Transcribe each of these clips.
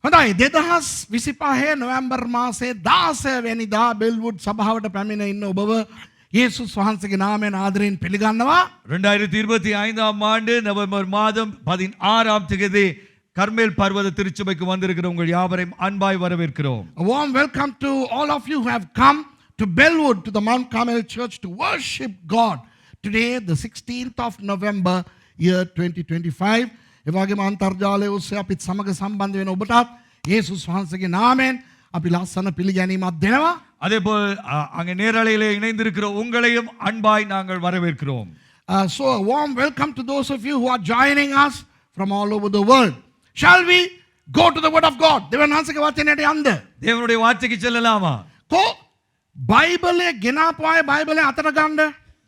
හොඳයි 2025 නොවැම්බර් මාසයේ 16 වෙනිදා බෙල්වුඩ් සභාවට පැමිණ ඉන්න ඔබව යේසුස් වහන්සේගේ නාමයෙන් ආදරයෙන් පිළිගන්නවා. 2025ஆம் ஆண்டு நவம்பர் மாதம் 16ஆம் தேதி கர்மேல் பர்வத திருச்சபைக்கு வந்திருக்கிற உங்கள் யாவரையும் அன்பாய் வரவேற்கிறோம். A warm welcome to all of you who have come to Bellwood to the Mount Carmel Church to worship God today, the 16th of November, year 2025. එවාගේම අන්තර්ජාලය ඔස්සේ අපිත් සමග සම්බන්ධ වෙන ඔබටත් යේසුස් වහන්සේගේ නාමයෙන් අපි ලස්සන පිළිගැනීමක් දෙනවා. அதேபோல் அங்கே நேரலையிலே இணைந்திருக்கிற உங்களையும் அன்பாய் நாங்கள் வரவேற்கிறோம். So a warm welcome to those of you who are joining us from all over the world. Shall we go to the word of God? දෙවියන් වහන්සේගේ වචනයට යන්න. தேவனுடைய வார்த்தைக்கு செல்லலாமா? කො බයිබලයේ ගෙනාපු අය බයිබලයේ අතට ගන්න.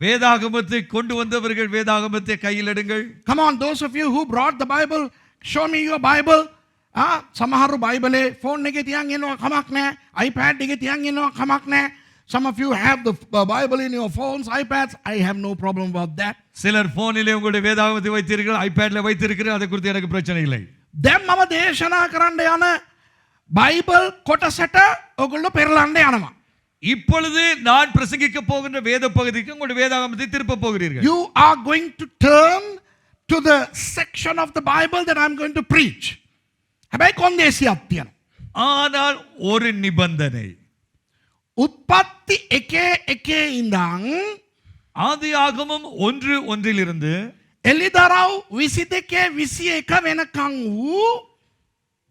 வேதாகமத்தை கொண்டு வந்தவர்கள் வேதாகமத்தை கையில் எடுங்கள். Come on, those of you who brought the Bible, show me your Bible. සමහරු බයිබලේ ෆෝන් එකේ තියන් ඉන්නවා කමක් නැහැ. iPad එකේ තියන් ඉන්නවා කමක් නැහැ. Some of you have the Bible in your phones, iPads. I have no problem about that. சிலர் போனிலே உங்களுடைய வேதாகமத்தை வைத்திருக்கிறீர்கள், ஐபேட்ல வைத்திருக்கிறீர்கள், அதை குறித்து எனக்கு பிரச்சனை இல்லை. දැන් මම දේශනා කරන්න යන බයිබල් කොටසට ඔයගොල්ලෝ පෙරලන්න යනවා. இப்பொழுது நான் பிரசங்கிக்க போகின்ற வேத பகுதிக்கு உங்களுடைய வேதாகமத்தை திருப்ப போகிறீர்கள். You are going to turn to the section of the Bible that I'm going to preach. හැබැයි කොන්දේසියක් තියෙනවා. ஆனால் ஒரு நிபந்தனை. උත්පත්ති 1:1 ඉඳන් ஆதியாகமம் 1:1 එලිදරව් 22:21 වෙනකන් වූ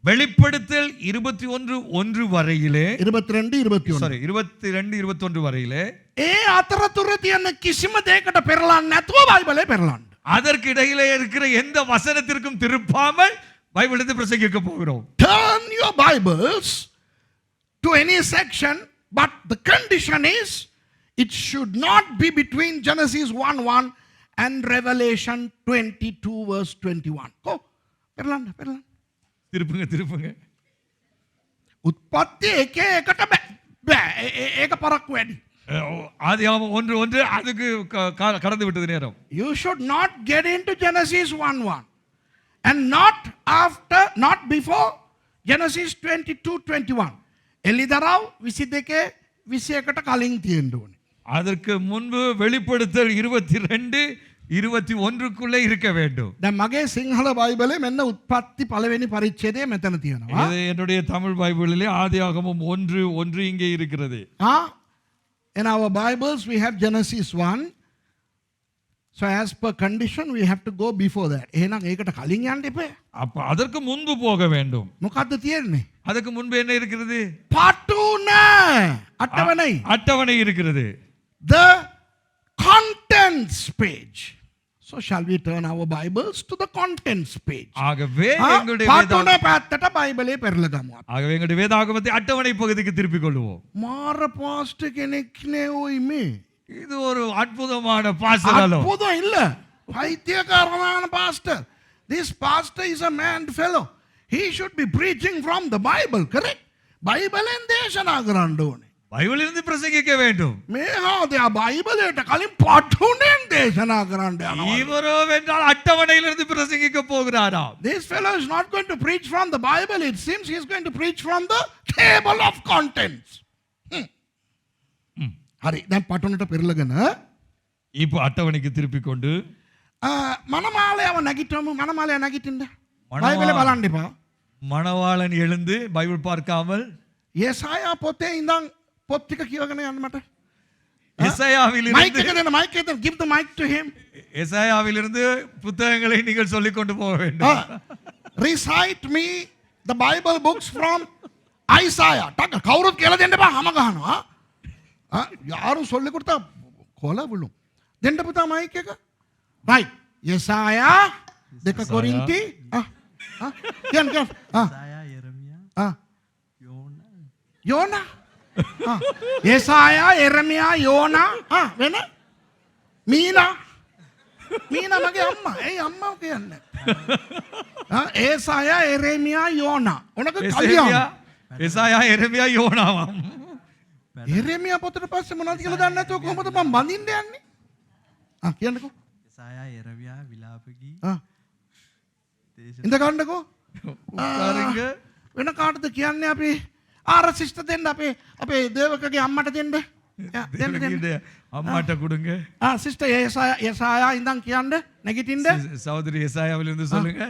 வெளிப்படுத்தல் 21:1 வரையிலே 22:21 சாரி 22:21 வரையிலே ඒ අතරතුර තියෙන කිසිම දෙයකට පෙරලන්න නැතුව බයිබලේ පෙරලන්න. அதற்கு இடையிலே இருக்கிற எந்த வசனத்திற்கும் திருப்பாமல் பைபிளை பிரசங்கிக்க போகிறோம். Turn your Bibles to any section, but the condition is it should not be between Genesis 1:1 and Revelation 22:21. කො පෙරලන්න திருப்புங்க උත්පත්ති 1:1ට බෑ ඒක පරක්කු වැඩි. ஆதியாகமம் 1:1 அதுக்கு கடந்து விட்டது நேரம். You should not get into Genesis 1:1 and not before Genesis 22:21. එලිදරව් 22:21ට කලින් තියෙන්න ඕනේ. அதற்கு முன்பு வெளிப்படுத்தல் 22:21க்குள்ளே இருக்க வேண்டும். දැන් මගේ සිංහල බයිබලේ මෙන්න උත්පත්ති පළවෙනි පරිච්ඡේදය මෙතන තියෙනවා. இது என்னுடைய தமிழ் பைபிளிலே ஆதியாகமம் 1:1 இங்கே இருக்கிறது. In our Bibles we have Genesis 1. So as per condition we have to go before that. එහෙනම් ඒකට කලින් යන්න එපා. அப்ப அதற்கு முன்பு போக வேண்டும். මොකද්ද තියෙන්නේ? அதுக்கு முன்பு என்ன இருக்கிறது? පාටුන அட்டவணை இருக்கிறது. The contents page. So shall we turn our Bibles to the contents page? ஆகவே எங்களுடைய පාටුන පැත්තට බයිබලේ පෙරලගමු. ஆகவே எங்களுடைய வேதாகமத்தை அட்டவணை பகுதிக்கு திருப்பிக் கொள்வோம். මාර පාස්ටර් කෙනෙක් නේ ওই මේ. இது ஒரு அற்புதமான பாஸ்டர் அல்ல. අற்பුතம் இல்ல. பைத்தியக்காரனான pastor. This pastor is a mad fellow. He should be preaching from the Bible, correct? බයිබලෙන් දේශනා කරන්න ඕනේ. பைபிளிலிருந்து பிரசங்கிக்க வேண்டும். මේ හාදයා බයිබලයට කලින් පාටුනෙන් දේශනා කරන්න යනවා. இவரோ என்றால் அட்டவணையிலிருந்து பிரசங்கிக்க போகிறாராம். This fellow is not going to preach from the Bible. It seems he is going to preach from the table of contents. හරි දැන් පාටුනට පෙරලගෙන இப்போ அட்டவணைக்கு திருப்பிக் கொண்டு මනමාලයව නැගිටමු. මනමාලය නැගිටින්න. බයිබලේ බලන්න එපා. மணவாளன் எழுந்து பைபிள் பார்க்காமல் යෙසායා පොතේ ඉඳන් පොත් ටික කියවගෙන යන්න මට. எசாயாவிலிருந்து මයික් එක දෙන්න. මයික් එක දෙන්න. Give the mic to him. எசாயாவிலிருந்து புத்தகங்களை நீங்கள் சொல்லிக் கொண்டு போக வேண்டும். Recite me the Bible books from Isaiah. ටක කවුරුත් කියලා දෙන්න බෑ. හැම ගහනවා. யாரும் சொல்லி கொடுத்தா கொலை விழும். දෙන්න පුතා මයික් එක. right. යෙසායා 2 කොරින්ති කියන්න. යෙසායා යෙරමියා යෝනා යෙසායා එරමියා යෝනා වෙන මීනා මගේ අම්මා. ඇයි අම්මා කියන්නේ? ඒසායා එරමියා යෝනා උනක කලියා எசாயா எரேமியா யோனாவாம். එරමියා පොතට පස්සේ මොනවද කියලා දන්නේ නැතුව කොහොමද මම බඳින්න යන්නේ? කියන්නකෝ. යෙසායා යෙරමියා විලාප ගී ඉඳ ගන්නකෝ. உட்காருங்க. වෙන කාටද කියන්නේ අපි ආර සිස්ට දෙන්න අපේ දේවකගේ අම්මට දෙන්න. தேவகிட்ட அம்மாட்ட கொடுங்க. සිස්ට යසායා ඉඳන් කියන්න නැගිටින්ද. சகோதரி எசாயாவிலிருந்து சொல்லுங்க.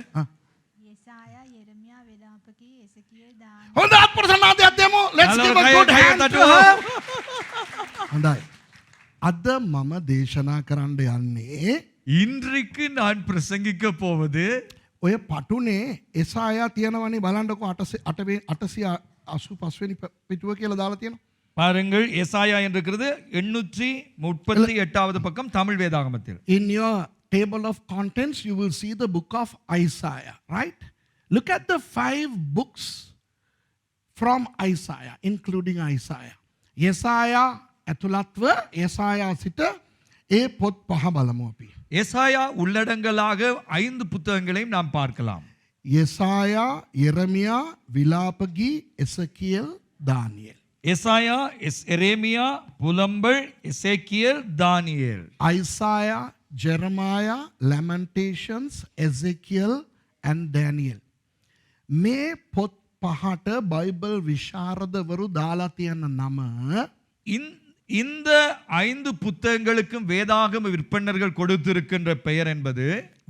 යෙසායා යෙරමියා වෙලාපකී එසකියල් දාන හොඳ අත්පුර සනාදයක් දෙමු. Let's give a good hand to her. හොඳයි. අද මම දේශනා කරන්න යන්නේ இன்றைக்கு நான் பிரசங்கிக்க போவது ඔය පටුනේ එසායා තියෙනවනේ බලන්නකො 885 වෙනි පිටුව කියලා දාලා තියෙනවා. பாருங்கள் எசாயா இருக்கிறது 838வது பக்கம் தமிழ் வேதாகமத்தில். In your table of contents you will see the book of Isaiah, right? Look at the 5 books from Isaiah, including Isaiah. Yesaya ඇතුළත්ව යසායා සිට ඒ පොත් පහ බලමු අපි. எசாயா உள்ளடங்கலாக 5 புத்தகங்களையும் நாம் பார்க்கலாம். යසායා, යෙරමියා, විලාපගී, එසකියල්, දානියෙල්. எசாயா, எரேமியா, புலம்பல், எசேக்கியேல், தானியேல். Isaiah, Jeremiah, Lamentations, Ezekiel and Daniel. මේ පොත් පහට බයිබල් විශාරදවරු දාලා තියෙන නම இந்த 5 புத்தகங்களுக்கும் வேதாகம விற்பனர்கள் கொடுத்திருக்கின்ற பெயர் என்பது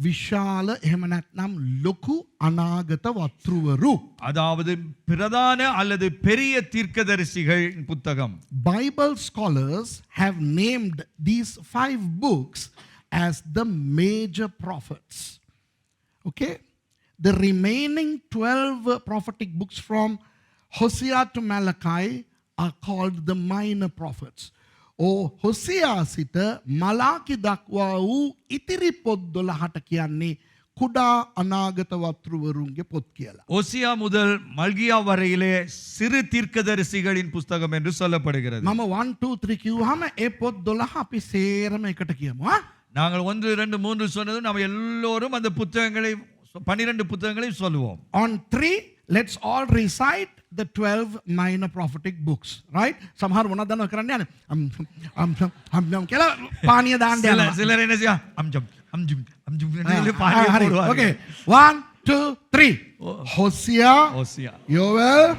විශාල එහෙම නැත්නම් ලොකු අනාගත වත්රුවරු. அதாவது பிரதான அல்லது பெரிய தீர்க்கதரிசிகள் புத்தகம். Bible scholars have named these 5 books as the major prophets. Okay? The remaining 12 prophetic books from Hosea to Malachi are called the minor prophets. Hosea සිට මලාකි දක්වා වූ ඉතිරි පොත් 12ට කියන්නේ කුඩා අනාගත වත්රුවරුන්ගේ පොත් කියලා. ஓசியா முதல் மல்கியா வரையிலே சிறு தீர்க்கதரிசிகளின் புஸ்தகம் என்று சொல்லப்படுகிறது. මම 1 2 3 කිව්වහම ඒ පොත් 12 අපි සේරම එකට කියමු. நாங்கள் 1 2 3 சொன்னது நம்ம எல்லோரும் அந்த புத்தகங்களை 12 புத்தகங்களை சொல்லுவோம். On 3 let's all recite the 12 minor prophetic books, right? සමහර මොනවද දන්නව කරන්න යන්නේ? කියලා පානිය දාන්න යනවා. சிலர் என்ன செய்யா அம்ஜம் பாடியே போடுவாங்க. Okay, 1 2 3 Hosea, ஓசியா, Yoel,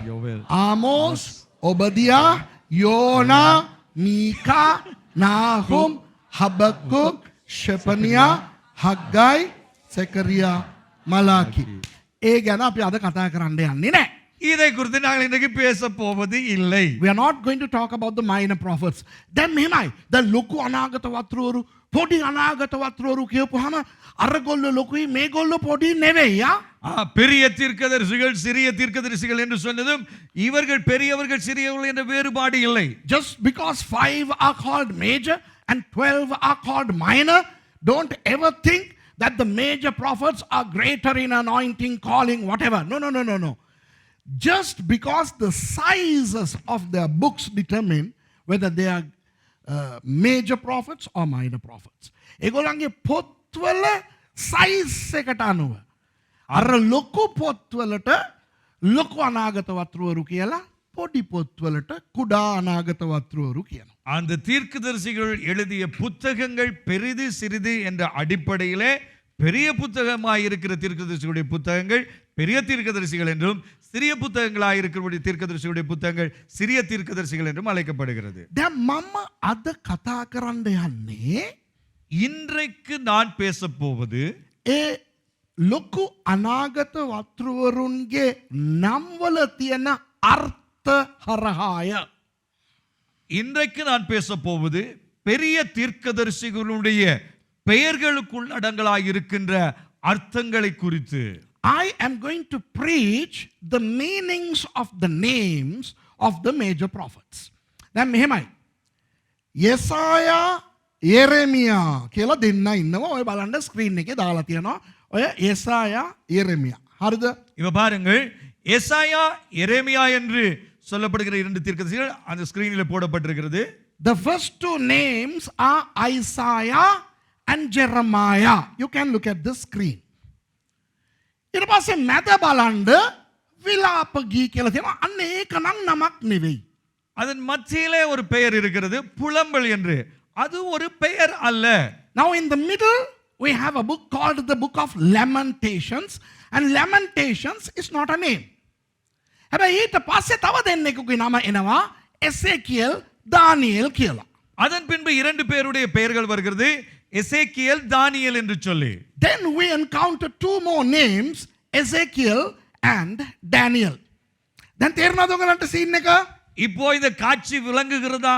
Amos, Obadiah, Yona, Mika, Nahum, Habakkuk, Shepaniah, Haggai, Zechariah, Malachi. ඒ ගැන අපි අද කතා කරන්න යන්නේ නැහැ. இதை குறித்து நாங்கள் இன்றைக்கு பேச போவது இல்லை. We are not going to talk about the minor prophets. Then මෙහෙමයි. The ලොකු අනාගත වත්රුවරු, පොඩි අනාගත වත්රුවරු කියපුවාම අරගොල්ලෝ ලොකුයි මේගොල්ලෝ පොඩි නෙවෙයි. பெரிய தீர்க்கதரிசிகள் சிறிய தீர்க்கதரிசிகள் என்று சொன்னதும் இவர்கள் பெரியவர்கள் சிறியவர்கள் என்ற வேறுபாடு இல்லை. Just because 5 are called major and 12 are called minor, don't ever think that the major prophets are greater in anointing, calling, whatever. No. Just because the sizes of their books determine whether they are major prophets or minor prophets. ඒගොල්ලන්ගේ පොත්වල size එකට අනුව අර ලොකු පොත්වලට ලොකු අනාගත වත්රුවරු කියලා පොඩි පොත්වලට කුඩා අනාගත වත්රුවරු කියනවා. அந்த தீர்க்கதரிசிகள் எழுதிய புத்தகங்கள் பெரிது சிறிது என்ற அடிப்படையிலே பெரிய புத்தகமாய் இருக்கிற தீர்க்கதரிசிகளுடைய புத்தகங்கள் பெரிய தீர்க்கதரிசிகள் என்றும் சிறிய புத்தகங்களாய் இருக்கிற தீர்க்கதரிசிகளுடைய புத்தகங்கள் சிறிய தீர்க்கதரிசிகள் என்றும் அழைக்கப்படுகிறது. දැන් මම අද කතා කරන්න යන්නේ இன்றைக்கு நான் பேச போவது ඒ ලොකු අනාගත වත්රුවරුන්ගේ නම්වල තියෙන අර්ථ හරහාය. இன்றைக்கு நான் பேச போவது பெரிய தீர்க்கதரிசிகளுடைய பெயர்களுக்குள் அடங்கலாய் இருக்கின்ற அர்த்தங்களை குறித்து. I am going to preach the meanings of the names of the major prophets. දැන් මෙහෙමයි. යසායා, යෙරෙමියා කියලා දෙන්න ඉන්නවා. ඔය බලන්න ස්ක්‍රීන් එකේ දාලා තියෙනවා. ඔය යසායා, යෙරෙමියා. හරිද? இவ பாருங்கள், எசாயா எரேமியா என்று சொல்லப்படுகிற 2 தீர்க்கதரிசிகள் அந்த ஸ்கிரீனில் போடப்பட்டிருக்கிறது. The first 2 names are Isaiah and Jeremiah. You can look at the screen. ඊට පස්සේ මැද බලන්න විලාපගී කියලා තියෙනවා. අන්න ඒක නම් නමක් නෙවෙයි. அதன் மத்தியிலே ஒரு பெயர் இருக்கிறது, புலம்பல் என்று. அது ஒரு பெயர் அல்ல. Now in the middle we have a book called the book of Lamentations, and Lamentations is not a name. හැබැයි ඊට පස්සේ තව දෙන්නෙකුගේ නම එනවා එසේකියල් දානියෙල් කියලා. அதன் பின்பு 2 பேருடைய பெயர்கள் வருகிறது, எசேக்கியேல், தானியேல் என்று சொல்லி. Then we encounter 2 more names, Ezekiel and Daniel. දැන් තේරෙනවද ඔයගලන්ට සීන් එක? இப்போ இந்த காட்சி விளங்குகிறதா?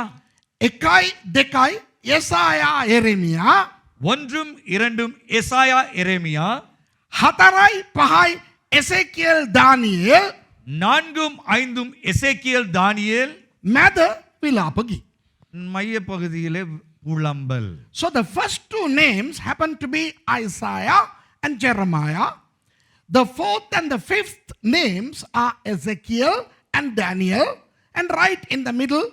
1යි 2යි යෙසායා යෙරෙමියා, 1ம் 2ம் எசாயா, எரேமியா, 4යි 5යි එසේකියල් දානියෙල්, 4ம் 5ம் எசேக்கியேல், தானியேல், මැද විලාපගී. மைய பகுதியிலே புலம்பல். So the first 2 names happen to be Isaiah and Jeremiah. The 4th and the 5th names are Ezekiel and Daniel, and right in the middle,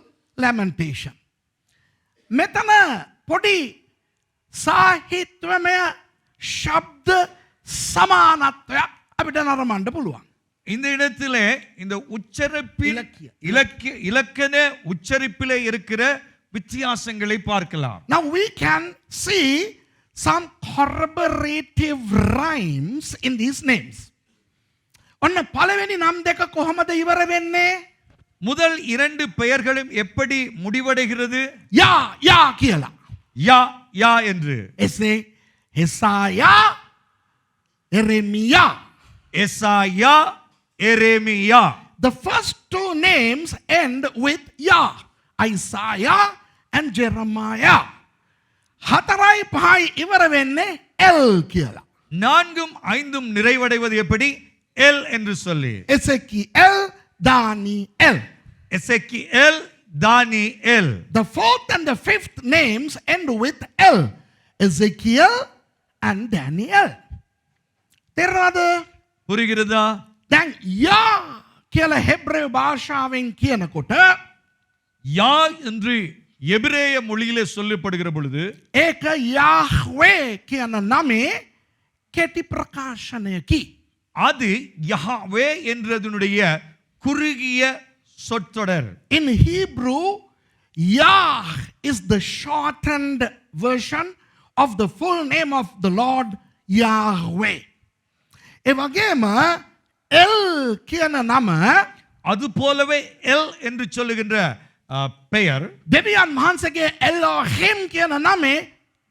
Lamentation. මෙතන පොඩි සාහිත්‍යමය ශබ්ද සමානත්වයක් අපිට නරඹන්න පුළුවන්. இந்த இடத்திலே இந்த உச்சரிப்பில் இலக்கண உச்சரிப்பிலே இருக்கிற வித்தியாசங்களை பார்க்கலாம். Now we can see some corroborative rhymes in these names. ඔන්න පළවෙනි නම් දෙක කොහොමද ඉවර වෙන්නේ? முதல் 2 பெயர்களும் எப்படி முடிவடைகிறது? யா யா කියලා. யா யா என்று. එසේ හෙසායා එරෙමියා. எசாயா, எரேமியா. The first 2 names end with Ya. Isaiah and Jeremiah. 4යි 5යි ඉවර වෙන්නේ එල් කියලා. 4ம் 5ம் நிறைவடைவது எப்படி? எல் என்று சொல்லி. එසෙකියල් දානියෙල්. எசேக்கியேல், தானியேல். The 4th and the 5th names end with L. Ezekiel and Daniel. තේරෙනවද? புரிகிறதா? දැන් යා කියලා හෙබ්‍රේය භාෂාවෙන් කියනකොට யா என்று எபிரேய மொழியிலே சொல்லப்படுகிற பொழுது ඒක යාහ්වේ කියන නමේ කෙටි ප්‍රකාශනයකි. அது யஹாவே என்றதனுடைய குறுகிய சொற்றொடர். In Hebrew, Yah is the shortened version of the full name of the Lord Yahweh. ඒ වගේම එල් කියන නම அது போலவே எல் என்று சொல்லுகின்ற பெயர் දෙවියන් වහන්සේගේ එලෝහිම් කියන නමේ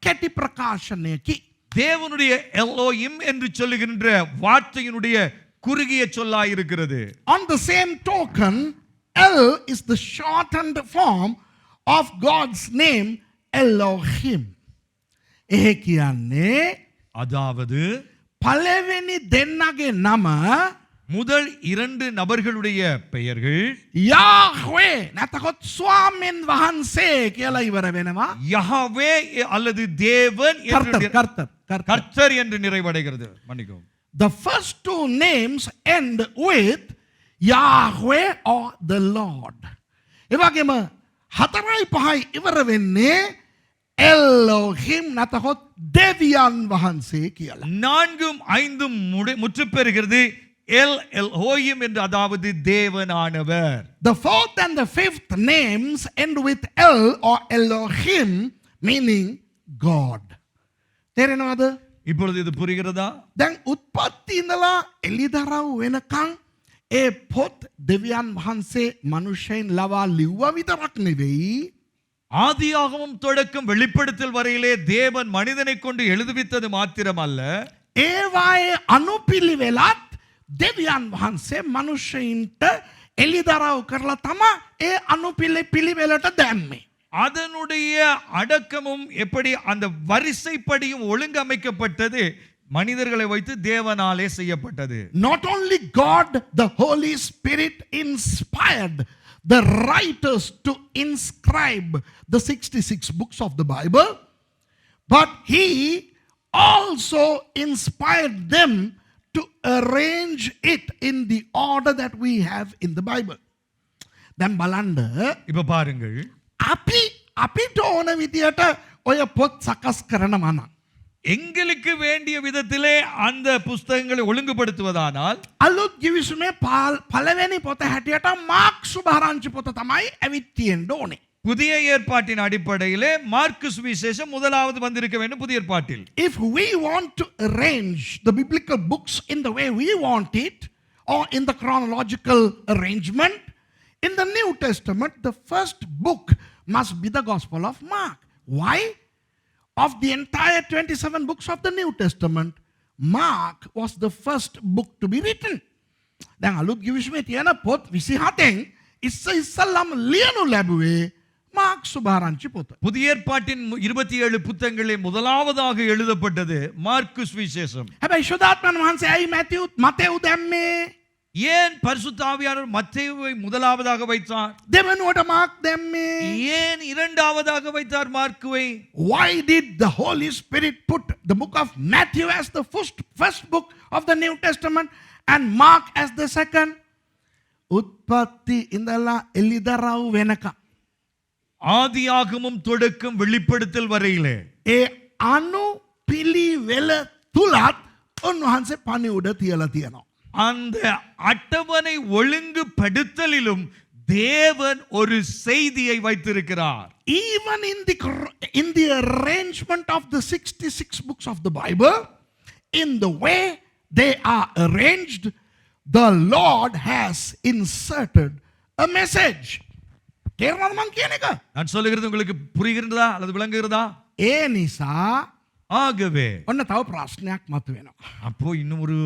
කෙටි ප්‍රකාශනයකි. தேவனுடைய எல்லோயிம் என்று சொல்லுகின்ற வார்த்தையினுடைய குறுகிய சொல்லாய் இருக்கிறது. On the same token, El is the shortened form of God's name Elohim. එහෙ කියන්නේ அதாவது පළවෙනි දෙන්නගේ නම முதல் 2 நபர்களுடைய பெயர்கள் යාහ්වේ නැතකොත් ස්වාමීන් වහන්සේ කියලා ඉවර වෙනවා. யஹாவே அல்லது தேவன் என்று කර්තර්. கர்த்தர் என்று நிறைவடைகிறது. மன்னிக்கவும். The first 2 names end with Yahweh or the Lord. ඒ වගේම 4යි 5යි ඉවර වෙන්නේ Elohim නැතකොත් දෙවියන් වහන්සේ කියලා. 4ம் 5ம் முற்று பெறுகிறது எல் எல்ஹோயிம் என்று, அதாவது தேவனானவர். The 4th and the 5th names end with El or Elohim, meaning God. තේරෙනවද? இப்பொழுது இது புரிகிறதா? දැන් උත්පත්ති ඉඳලා එළිදරව් වෙනකන් ඒ පොත් දෙවියන් වහන්සේ මනුෂ්‍යයන් ලවා ලිව්වා විතරක් නෙවෙයි. ஆதியாகமம் தொடக்கம் வெளிப்படுத்தல் வரையிலே தேவன் மனிதனை கொண்டு எழுதுவித்தது மாத்திரமல்ல, ඒවායේ අනුපිළිවෙලත් දෙවියන් වහන්සේ මනුෂ්‍යයින්ට එළිදරව් කරලා තමයි ඒ අනුපිළිවෙලට දැම්මේ. அதனுடைய அடக்கமும் எப்படி அந்த வரிசைப்படியும் ஒழுங்கமைக்கப்பட்டது மனிதர்களை வைத்து தேவனாலே செய்யப்பட்டது. Not only God, the Holy Spirit inspired the writers to inscribe the 66 books of the Bible, but He also inspired them to arrange it in the order that we have in the Bible. දැන් බලන්න இப்ப பாருங்கள், අපිට ඕන විදියට ඔය පොත් සකස් කරනවා නම් எங்களுக்கு வேண்டிய விதத்திலே அந்த புஸ்தகங்களை ஒழுங்குபடுத்துவதானால் අලුත් ගිවිසුමේ පළවෙනි පොත හැටියට මාර්ක් සුභාරංචි පොත තමයි ඇවිත් තියෙන්න ඕනේ. புதிய ஏற்பாட்டின் அடிப்படையிலே மார்க்கு சுவிசேஷம் முதலாவது வந்திருக்க வேண்டும் புதிய ஏற்பாட்டில். If we want to arrange the biblical books in the way we want it, or in the chronological arrangement. In the New Testament, the first book must be the Gospel of Mark. Why? Of the entire 27 books of the New Testament, Mark was the first book to be written. දැන් අලුත් කිවිසුමේ තියෙන පොත් 27න් ඉස්සෙල්ලාම ලියනු ලැබුවේ Mark සුභාරංචි පොත. புதிய ஏற்பாட்டின் 27 புத்தகங்களே முதலாவதாக எழுதப்பட்டது மார்க்கு சுவிசேஷம். හැබැයි ශුද්ධාත්මයන් වහන්සේ ඇයි මතෙව් දැම්මේ? ஏன் பரிசுத்த ஆவியானவர் மத்தேயுவை முதலாவதாக வைத்தார்? දෙවනුවට මාර්ක් දැම්මේ? ஏன் இரண்டாவதாக வைத்தார் மார்க்குவை? Why did the Holy Spirit put the book of Matthew as the first book of the New Testament and Mark as the second? උත්පත්ති ඉඳලා එළිදරව් වෙනකම්. ஆதியாகமம் தொடக்கம் வெளிப்படுத்தல் வரையிலே ඒ අනුපිළිවෙල තුලත් උන්වහන්සේ පණිවුඩ තියලා තියෙනවා. அந்த அட்டவணை ஒழுங்குபடுத்தலிலும் தேவன் ஒரு செய்தியை வைத்திருக்கிறார். Even in the arrangement of the 66 books of the Bible, in the way they are arranged, the Lord has inserted a message. තේරුණාද මං කියන එක? நான் சொல்லுகிறது உங்களுக்கு புரிகிறதா அல்லது விளங்குகிறதா? ඒ නිසා ஆகவே ඔන්න තව ප්‍රශ්නයක් මතුවෙනවා. அப்போ இன்னும் ஒரு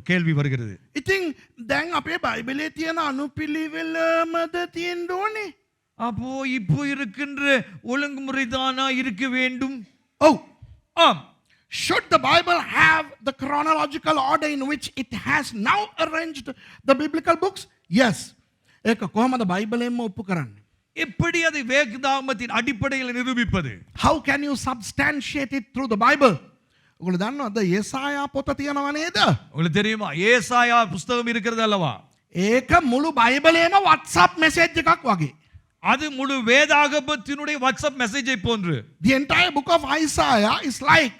கேள்வி வருகிறது. ඉතින් දැන් අපේ බයිබලයේ තියෙන අනුපිළිවෙලමද තියෙන්න ඕනේ? அப்போ இப்போ இருக்கின்ற ஒழுங்குமுறை தானா இருக்க வேண்டும்? ඔව්. ஆம். Should the Bible have the chronological order in which it has now arranged the biblical books? Yes. ඒක කොහොමද බයිබලයෙන්ම ඔප්පු කරන්නේ? எப்படி அதை வேதாகமத்தின் அடிப்படையில் நிரூபிப்பது? How can you substantiate it through the Bible? ඔයගොල්ලෝ දන්නවද යෙසායා පොත තියෙනව නේද? உங்களுக்கு தெரியுமா ஏசாயா புஸ்தகம் இருக்கிறது அல்லவா? ඒක මුළු බයිබලයේම WhatsApp message එකක් වගේ. அது முழு வேதாகமத்தினுடைய வாட்ஸ்அப் மெசேஜை போன்று. The entire book of Isaiah is like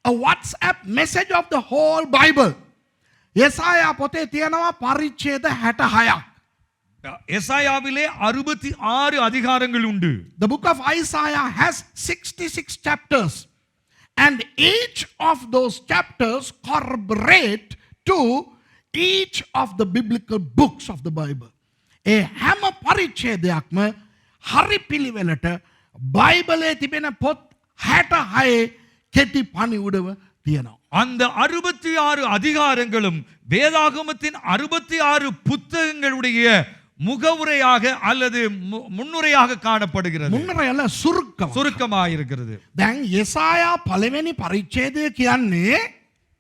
a WhatsApp message of the whole Bible. යෙසායා පොතේ තියෙනවා පරිච්ඡේද 66ක්. எசாயாவிலே 66 அதிகாரங்கள் உண்டு. The book of Isaiah has 66 chapters, and each of those chapters corroborate to each of the biblical books of the Bible. ඒ හැම පරිච්ඡේදයක්ම හරි පිළිවෙලට බයිබලයේ තිබෙන පොත් 66 කෙටි පණිවුඩව තියෙනවා. அந்த 66 அதிகாரங்களும் வேதாகமத்தின் 66 புத்தகங்களுடைய முகவுரையாக அல்லது முன்னுரையாக காணப்படுகிறது. මුන්නරයල සුරුක්කම. சுருக்கமாக இருக்கிறது. දැන් යෙසායා පළවෙනි පරිච්ඡේදය කියන්නේ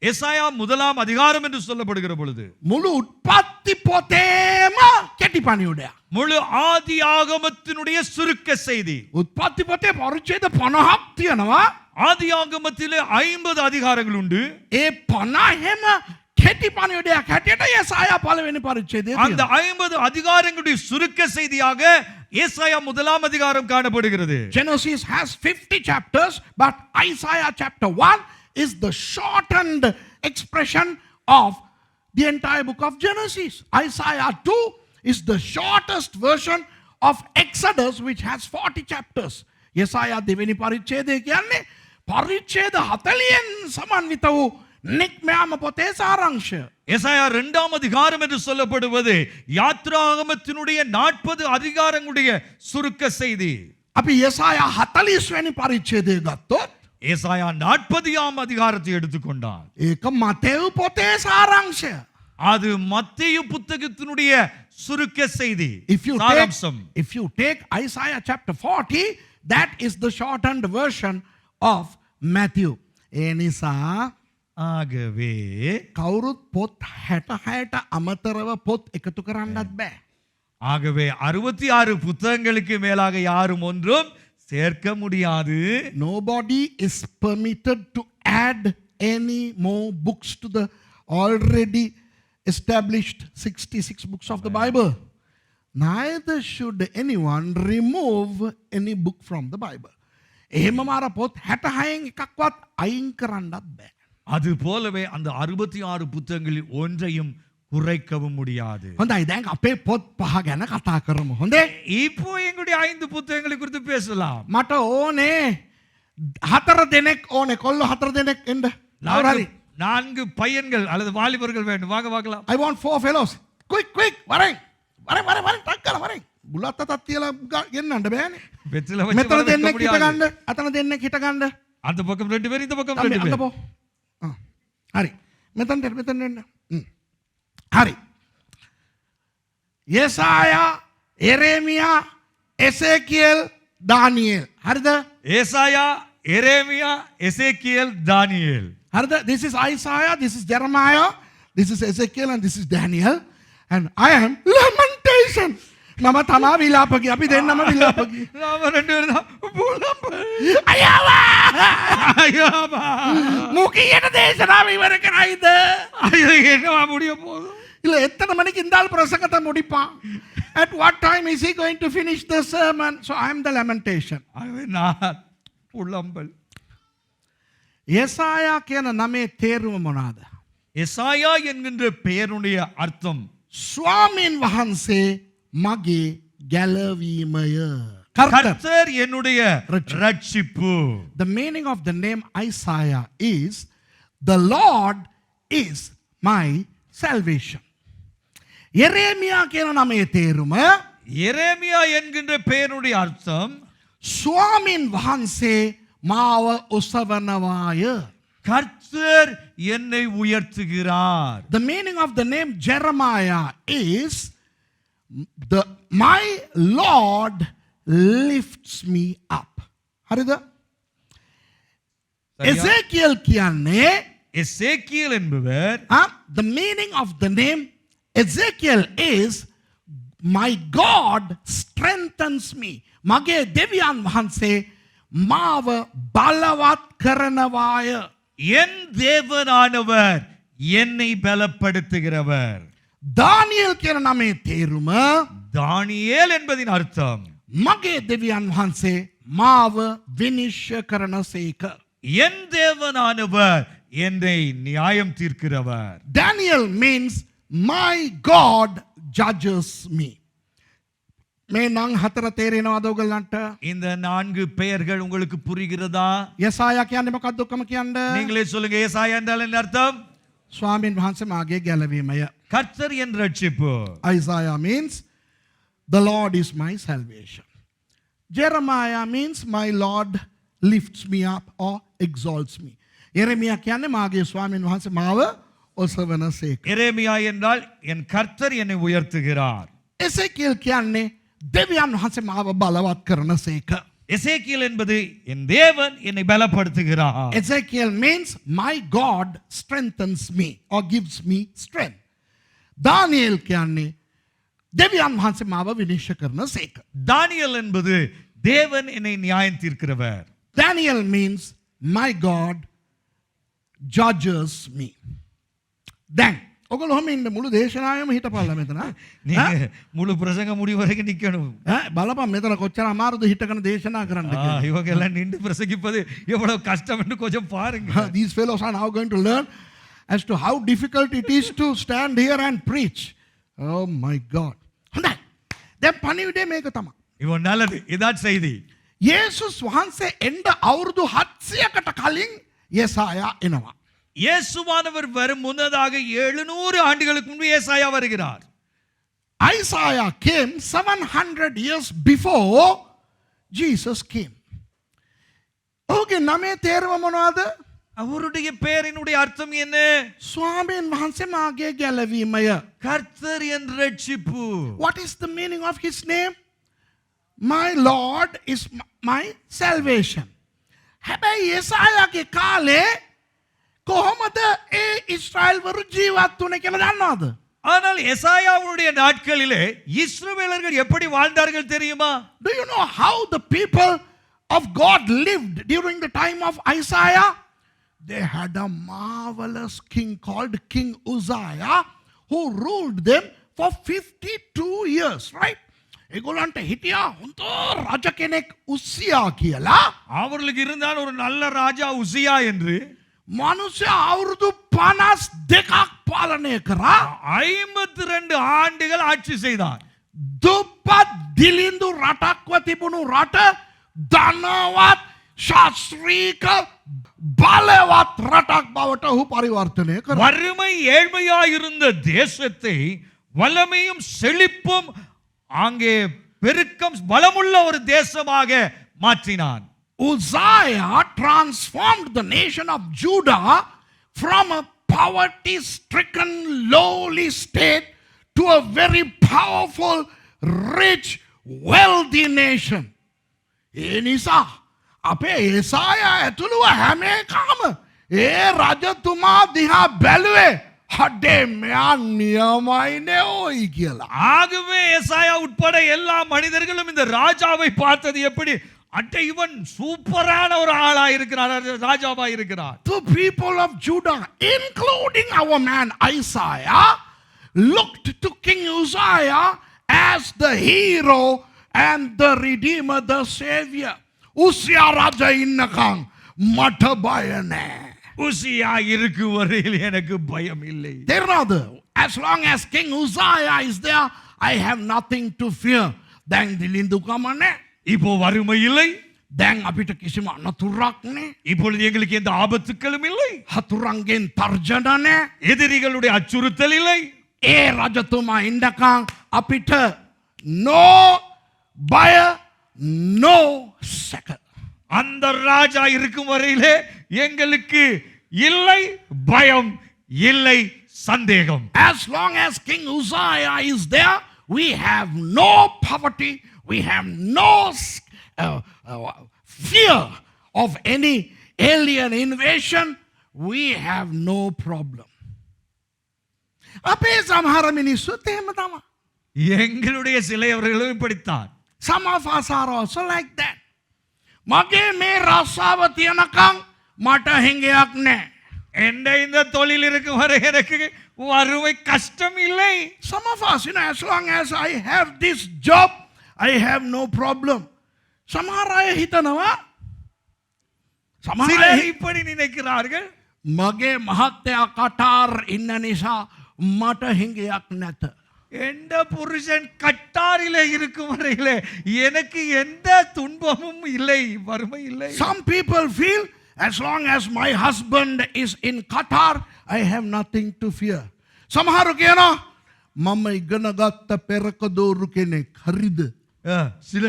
எசாயா முதலாம் அதிகாரம் என்று சொல்லப்படுகிற பொழுது මුළු උත්පත්ති පොතේම කෙටි පණිවුඩයක්. முழு ஆதியாகமத்தினுடைய சுருக்க செய்தி. උත්පත්ති පොතේ පරිච්ඡේද 50ක් තියෙනවා. ஆதியாகமத்திலே 50 அதிகாரங்கள் உண்டு. ඒ 50ෙම කෙටි පණිවුඩයක් හැටියට යෙසායා පළවෙනි පරිච්ඡේදයේ அந்த 50 அதிகாரங்களுடைய சுருக்க செய்தியாக ஏசாயா முதலாம் அதிகாரம் காணப்படுகிறது. Genesis has 50 chapters, but Isaiah chapter 1 is the shortened expression of the entire book of Genesis. Isaiah 2 is the shortest version of Exodus, which has 40 chapters. යෙසායා දෙවෙනි පරිච්ඡේදය කියන්නේ පරිච්ඡේද 40න් සමන්විත වූ නික්මයාම පොතේ සාරාංශය. ஏசாயா 2ஆம் அதிகாரம் என்று சொல்லப்படுவது யாத்ராகமத்தினுடைய 40 அதிகாரங்களுடைய சுருக்க செய்தி. අපි යෙසායා 40 වෙනි පරිච්ඡේදය ගත්තොත් ஏசாயா 40ஆம் அதிகாரத்தை எடுத்துக்கொண்டார். ඒක මතෙව් පොතේ සාරාංශය. அது மத்தேயு புத்தகத்தினுடைய சுருக்க செய்தி. If you take Isaiah chapter 40, that is the shortened version of Matthew. ඒ නිසා ஆகவே කවුරුත් පොත් 66ට අමතරව පොත් එකතු කරන්නත් බෑ. ஆகவே 66 புத்தகங்களுக்கு மேலாக யாரும் ஒன்றும் சேர்க்க முடியாது. Nobody is permitted to add any more books to the already established 66 books of the Bible. Neither should anyone remove any book from the Bible. එහෙම මාර පොත් 66න් එකක්වත් අයින් කරන්නත් බෑ. அது போலவே அந்த 66 புத்தகங்களில் ஒன்றையும் குறைக்கவும் முடியாது. හොඳයි දැන් අපේ පොත් පහ ගැන කතා කරමු. හොඳේ? இப்போ எங்களுடைய 5 புத்தகங்களை குறித்து பேசலாம். මට ඕනේ 4 දෙනෙක් ඕනේ. කොල්ල 4 දෙනෙක් එන්න. 4 பையன்கள் அல்லது வாலிபர்கள் வேண்டும். வாங்க பார்க்கலாம். I want 4 fellows. quick வரேன் டக்கல வரேன் බුලත් අතක් තියලා ගෙන්නන්න බෑනේ வெற்றில வச்சு මෙතන வர வைக்க දෙන්නෙක් හිට முடியாது. ගන්න අතන දෙන්නෙක් හිට ගන්න அந்த பக்கம் 2 பேர் இந்த பக்கம் තம்பි 2 අත பேர். පෝ හරි මෙතන එන්න හරි යෙසායා එරේමියා එසේකියල් දානියෙල් හරිද ஏசாயா, எரேமியா, எசேக்கியேல், தானியேல். හරිද this is Isaiah this is Jeremiah this is Ezekiel and this is Daniel and I am lamentation මම තමා විලාපකි අපි දෙන්නම විලාපකි நாம 2 பேரும் தான் புலம்பல். අයවා ஐயோப்பா. මුකියට දේශනාව ඉවර කරයිද ஐயோ, என்னவா முடிய போகுது? இல்ல எத்தனை மணிக்கு இந்த ஆள் பிரசங்கத்தை முடிப்பான் at what time is he going to finish the sermon so I am the lamentation ஆகவே நான் புலம்பல். යෙසායා කියන නමේ තේරුම මොනවාද எசாயா என்கின்ற பெயருடைய அர்த்தம் ස්වාමීන් වහන්සේ මගේ ගැලවීමය කර්තர் கர்த்தர் என்னுடைய ரட்சிப்பு. the meaning of the name Isaiah is the Lord is my salvation எரேமியா කියන නමේ තේරුම எரேமியா என்கின்ற பெயருடைய அர்த்தம் ස්වාමීන් වහන්සේ මාව ඔසවනවාය கர்த்தர் என்னை உயர்த்துகிறார். the meaning of the name Jeremiah is my Lord lifts me up හරිද சரியா? Ezekiel කියන්නේ எசேக்கியேல் என்பவர் the meaning of the name Ezekiel is my God strengthens me මගේ දෙවියන් වහන්සේ මාව බලවත් කරනවාය என் தேவனானவர் என்னை பலப்படுத்துகிறவர். දානියෙල් කියන නමේ තේරුම தானியேல் என்பதின் அர்த்தம் මගේ දෙවියන් වහන්සේ මාව විනිශ්චය කරනසේක என் தேவனானவர் என்னை நியாயம் தீர்க்கிறவர். Daniel means my God judges me මේ නම් හතර තේරෙනවද ඔයගලන්ට இந்த 4 பெயர்கள் உங்களுக்கு புரிகிறதா? යසායා කියන්නේ මොකක්ද ඔක්කොම කියන්න நீங்களே சொல்லுங்க. ஏசாயா என்றால் என்ன அர்த்தம்? ස්වාමීන් වහන්සේ මාගේ ගැලවීමය கர்த்தர் என் ரட்சிப்பு. Isaiah means the Lord is my salvation Jeremiah means my Lord lifts me up or exalts me එරෙමියා කියන්නේ මාගේ ස්වාමීන් වහන්සේ මාව ඔසවනසේක எரேமியா என்றால் என் கர்த்தர் என்னை உயர்த்துகிறார். එසේකියල් කියන්නේ දෙවියන් වහන්සේ මාව බලවත් කරනසේක எசேக்கியேல் என்பது என் தேவன் என்னை பலப்படுத்துகிறார். Ezekiel means my God strengthens me or gives me strength. Daniel කියන්නේ දෙවියන් වහන්සේ මාව විනිශ්චය කරනසේක. தானியேல் என்பது தேவன் என்னை நியாயம் தீர்க்கிறவர். Daniel means my God judges me. දැන් ඔගොල්ලෝ ඔහම ඉන්න මුළු දේශනාවෙම හිටපල්ලා මෙතන. நீங்க முழு பிரசங்க முடிவு வரைக்கும் நிக்கணும். බලපන් මෙතන කොච්චර අමාරුද හිටගෙන දේශනා කරන්න කියලා. இவங்க எல்லாம் நின்று பிரசங்கிப்பது எவ்வளவு கஷ்டம் என்று கொஞ்சம் பாருங்க. These fellows are now going to learn as to how difficult it is to stand here and preach. Oh my God. හොඳයි. දැන් පණිවිඩය මේක තමයි. இவன் நல்லது. இதான் செய்தி. යේසුස් වහන්සේ එන්න අවුරුදු 700කට කලින් යෙසායා එනවා. இயேசுவானவர் வரும் முன்னதாக 700 ஆண்டுகளுக்கு முன்பு ஏசாயா வருகிறார். Isaiah came 700 years before Jesus came. ඔහුගේ නමේ තේරුම මොනවද? அவருடைய பெயரினுடைய அர்த்தம் என்ன? ස්වාමීන් වහන්සේ මාගේ ගැලවීමය. கர்த்தர் என் ரட்சிப்பு. What is the meaning of his name? My Lord is my salvation. හැබැයි යෙසායාගේ කාලේ කොහොමද ඒ ඉස්රායෙල් වරු ජීවත් වුනේ කියලා දන්නවද? ஆனால் எசாயாவுடைய நாட்களிலே இஸ்ரவேலர்கள் எப்படி வாழ்ந்தார்கள் தெரியுமா? Do you know how the people of God lived during the time of Isaiah? They had a marvelous king called King Uzziah who ruled them for 52 years, right? ඒගොල්ලන්ට හිටියා හොඳ රජ කෙනෙක් උසියා කියලා. அவர்களுக்கு இருந்தால் ஒரு நல்ல ராஜா உசியா என்று මනුෂ්‍ය අවුරුදු 52ක් පාලනය කරා. 52 ஆண்டுகள் ஆட்சி செய்தார். දුප්පත් දිලිඳු රටක්ව තිබුණු රට ධනවත් ශාස්ත්‍රීක බලවත් රටක් බවට ඔහු පරිවර්තනය කරා. வறுமை ஏழ்மையாயிருந்த தேசத்தை வல்லமையும் செழிப்பும் அங்கே பெருக்கம் பலமுள்ள ஒரு தேசமாக மாற்றினான். Uzziah transformed the nation of Judah from a poverty-stricken, lowly state to a very powerful, rich, wealthy nation. ඒ නිසා අපේ ඒසායා ඇතුළුව හැම එකම ඒ රජතුමා දිහා බැලුවේ හඩේ මෙයා නියමයි නෙවෙයි කියලා. ஆகவே ஏசாயா உட்பட எல்லா மனிதர்களும் இந்த ராஜாவை பார்த்தது எப்படி? அட்டை இவன் சூப்பரான ஒரு ஆளா இருக்கிறார், ராஜாவா இருக்கிறார். The people of Judah, including our man Isaiah, looked to King Uzziah as the hero and the redeemer, the savior. Uzziah raja innakang mata baya naha. உசியா இருக்கு வரையில் எனக்கு பயம் இல்லை. As long as King Uzziah is there, I have nothing to fear. Then dilindu kamane. இப்போ வறுமை இல்லை. දැන් අපිට කිසිම අනතුරක් නෑ. இப்பொழுது எங்களுக்கு எந்த ஆபத்துக்களும் இல்லை. හතුරන්ගෙන් තර්ජන නෑ. எதிரிகளுடைய அச்சுறுத்தல் இல்லை. ඒ රජතුමා ඉන්නකම් අපිට no බය no සැක. அந்த ராஜா இருக்கும் வரையிலே எங்களுக்கு இல்லை பயம், இல்லை சந்தேகம். As long as King Uzziah is there, we have no poverty, we have no fear of any alien invasion, we have no problem. අපේ සමහර මිනිස්සුත් එහෙම තමයි. எங்களுடைய சிலையவர்களும் இப்படித்தான். Some of us are also like that. මගේ මේ රස්සාව තියනකම් මට හිඟයක් නැහැ. எந்த இந்த தொழில் இருக்கும் வரை எனக்கு வறுமை கஷ்டம் இல்லை. Some of us, as long as I have this job, I have no problem. සමහර අය හිතනවා, සමහර சிலர் අය இப்படி நினைக்கிறார்கள், මගේ මහත්තයා කටාර් ඉන්න නිසා මට හිඟයක් නැත. எந்த புருஷன் கட்டாரிலே இருக்கும் வரையிலே எனக்கு எந்த துன்பமும் இல்லை, வறுமை இல்லை. Some people feel, as long as my husband is in Qatar, I have nothing to fear. සමහරු කියනවා මම ඉගෙන ගත්ත පෙරක දෝරු කෙනෙක්. හරිද? சில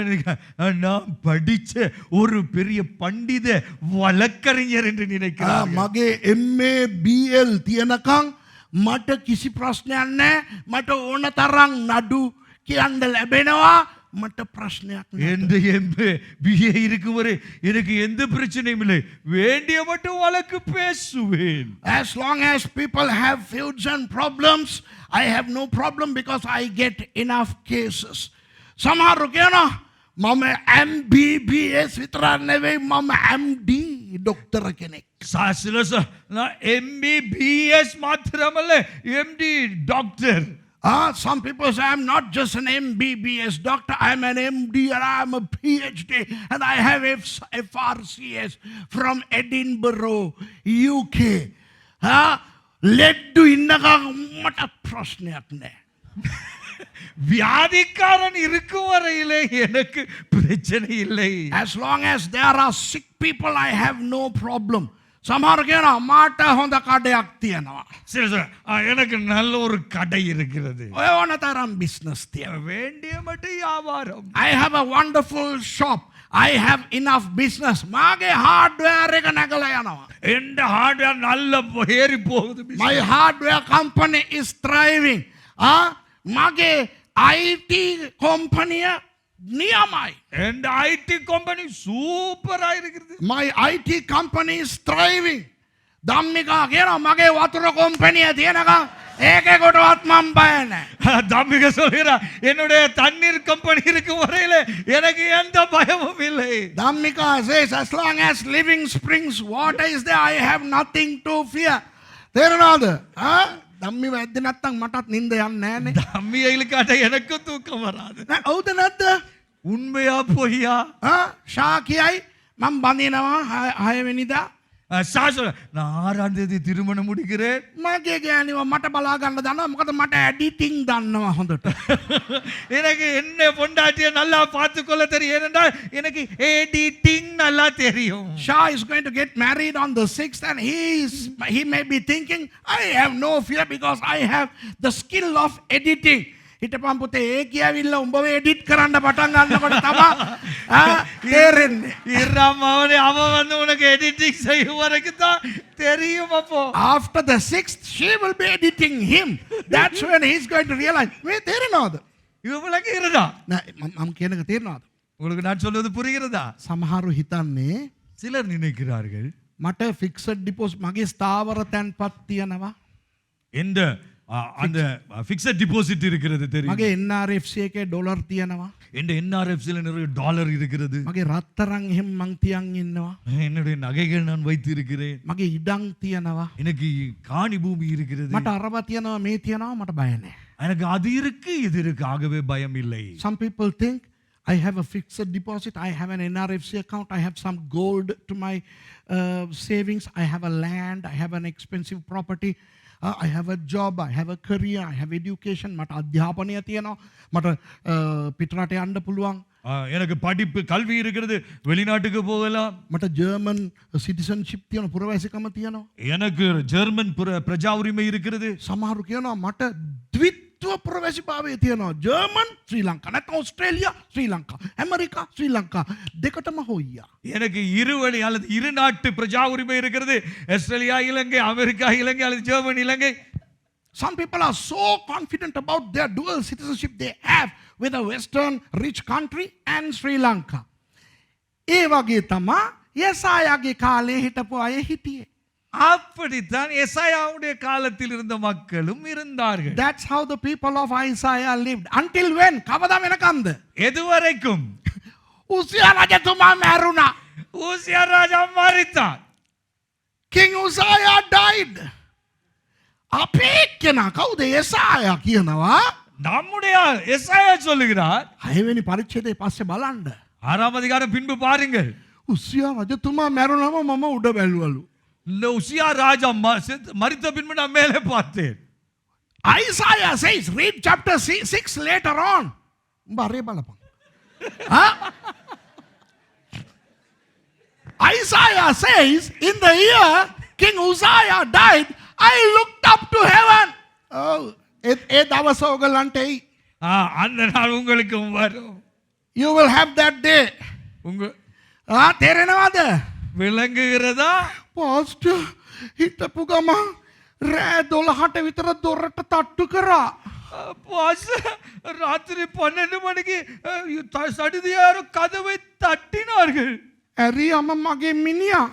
நான் படிச்ச ஒரு பெரிய பண்டித வழக்கறிஞர் என்று நினைக்கிறார். මගේ MA BL තියනකම් මට කිසි ප්‍රශ්නයක් නැහැ. මට ඕන තරම් නඩු කියන්න ලැබෙනවා. මට ප්‍රශ්නයක් නැහැ. எந்த BA இருக்கும் வரை எனக்கு எந்த பிரச்சனையும் இல்லை, வேண்டிய மட்டும் வழக்கு பேசுவேன். As long as people have feuds and problems, I have no problem because I get enough cases. සමහරු කියනවා මම MBBS විතරක් නෙවෙයි, මම MD ඩොක්ටර් කෙනෙක්. நான் MBBS மாத்திரமல்ல, MD doctor. Some people say I'm not just an MBBS doctor, I'm an MD and I'm a PhD and I have FRCS from Edinburgh, UK. ලෙඩ්ඩු ඉන්නකම් මට ප්‍රශ්නයක් නැහැ. வியாதிக்காரன் இருக்கும் வரையிலே எனக்கு பிரச்சனை இல்லை. As long as there are sick people, I have no problem. සමහර කියනවා මාට හොඳ කඩයක් තියෙනවා. சரி சார், எனக்கு நல்ல ஒரு கடை இருக்கிறது. ඔය ඕන තරම් business තියෙනවා. வேண்டிய மட்டும் வியாபாரம். I have a wonderful shop. I have enough business. මාගේ hardware එක නැගලා යනවා. எந்த ஹார்ட்வேர் நல்ல ஏறி போகுது. My hardware company is thriving. මගේ IT company නියමයි. எந்த IT கம்பெனி சூப்பரா இருக்கிறது. My IT company is thriving. ධම්මිකා කියනවා මගේ වතුර කොම්පැනිය තියෙනකම් ඒකේකටවත් මම බය නැහැ. தம்பிக சொல்கிறா, என்னுடைய தண்ணீர் கம்பெனி இருக்கும் வரையில எனக்கு எந்த பயமும் இல்லை. ධම්මිකා says, as long as Living Springs water is there, I have nothing to fear. තේරෙනවද? ධම්මි වැද්දේ නැත්තම් මටත් නිින්ද යන්නේ නැහනේ. தம்பிகளுக்காட்ட எனக்கு தூக்கம் வராது. හවුද නැද්ද? உண்மையா பொய்யா? ෂා කියයි මම බඳිනවා 6 වෙනිදා. நான் 6ஆம் தேதி திருமணம் முடிக்கிறேன். මගේ ගෑනිව මට බලා ගන්න දන්නවා මොකද මට එඩිටිං දන්නවා හොඳට. எனக்கு என்ன பொண்டாட்டிய நல்லா பார்த்துக்கொள்ள தெரியும், ஏனென்றால் எனக்கு எடிட்டிங் நல்லா தெரியும். Shah is going to get married on the 6th and he may be thinking I have no fear because I have the skill of editing. හිටපන් පුතේ ඒ කියවිල්ල උඹව එඩිට් කරන්න පටන් ගන්නකොට තමයි තේරෙන්නේ. இராமவனே அவன் வந்து உனக்கு எடிட்டிங் செய்யும் வரைக்கும் தான் தெரியும். அப்போ After the 6th she will be editing him. That's when he's going to realize මේ තේරෙනවද? இவங்களுக்கு இருதா? මම කියන එක තේරෙනවද? உங்களுக்கு நான் சொல்வது புரிகிறதா? සමහරු හිතන්නේ சிலர் நினைக்கிறார்கள் මට ෆික්සඩ් ඩිපොසිට් මගේ ස්ථාවර තැන්පත් තියනවා. எந்த அந்த ஃபிக்ஸட் டிபாசிட் இருக்கிறது தெரியும். මගේ NRFC එකේ ඩොලර් තියනවා. எந்த என்ஆர்எஃப்சில நிறைய டாலர் இருக்கிறது. මගේ රත්තරන් එහෙම මං තියන් ඉන්නවා. என்னுடைய நகைகள் நான் வைத்து இருக்கிறேன். මගේ ඉඩම් තියනවා. எனக்கு காணி பூமி இருக்கிறது. මට අරව තියනවා මේ තියනවා මට බය නැහැ. எனக்கு அது இருக்கு இது இருக்கு, ஆகவே பயம் இல்லை. Some people think I have a fixed deposit, I have an NRFC account, I have some gold to my savings, I have a land, I have an expensive property, I have a job, I have a career, I have education, මට අධ්‍යාපනය තියෙනවා, මට පිටරට යන්න පුළුවන්, எனக்கு படிப்பு கல்வி இருக்கிறது, வெளிநாட்டுக்கு போகலாம், මට ජර්මන් සිටිසන්ෂිප් තියෙනවා, පුරවැසිකම තියෙනවා. எனக்கு ஜெர்மன் பிரஜா உரிமை இருக்கிறது. සමහරු කියනවා මට ද්විත්ව පුරවැසිභාවය තියෙනවා. ජර්මන් ශ්‍රී ලංකා, නැත්නම් ඕස්ට්‍රේලියා ශ්‍රී ලංකා, ඇමරිකා ශ්‍රී ලංකා දෙකටම හොයියා. எனக்கு இருவழி அல்லது இரு நாட்டு பிரஜா உரிமை இருக்கிறது. ஆஸ்திரேலியா இலங்கை, அமெரிக்கா இலங்கை அல்லது German Ilangai. Some people are so confident about their dual citizenship they have with a western rich country and Sri Lanka. ඒ වගේ තමයි යසායාගේ කාලේ හිටපු අය හිටියේ. அப்படித்தான் எசாயாவுடைய காலத்தில் இருந்த மக்களும் இருந்தார்கள். That's how the people of Isaiah lived. Until when? කවදා වෙනකන්ද? எதுவரைக்கும்? උසියා රජතුමා මැරුණා. ஊசியா ராஜா மரித்தான். King Uzziah died. අපේ කෙනා කවුද? යසායා කියනවා. நம்முடைய எசாயா சொல்லுகிறார். 6 වෙනි පරිච්ඡේදයේ පස්සේ බලන්න. 6ஆம் அதிகாரம் பின்பு பாருங்கள். උසියා රජතුමා මැරුණාම මම උඩ බැලුවලු. உசியா ராஜா மரித்த பின்பு நான் மேலே பார்த்தேன். Isaiah says, read chapter 6 later on. Bare balapang. Isaiah says, in the year King Uzziah died, I looked up to heaven. Oh, ඒ දවස ඔයගලන්ට එයි. அந்த நாள் உங்களுக்கும் வரும். You will have that day. உங்க තේරෙනවද? விளங்குகிறதா? පාස්ටර් හිටපු ගමන් රෑ 12ට විතර දොරට තට්ටු කරා. ராத்திரி 12 மணிக்கு சடுதியாரும் கதவை தட்டினார்கள். ඇරියම මගේ මිනිහා.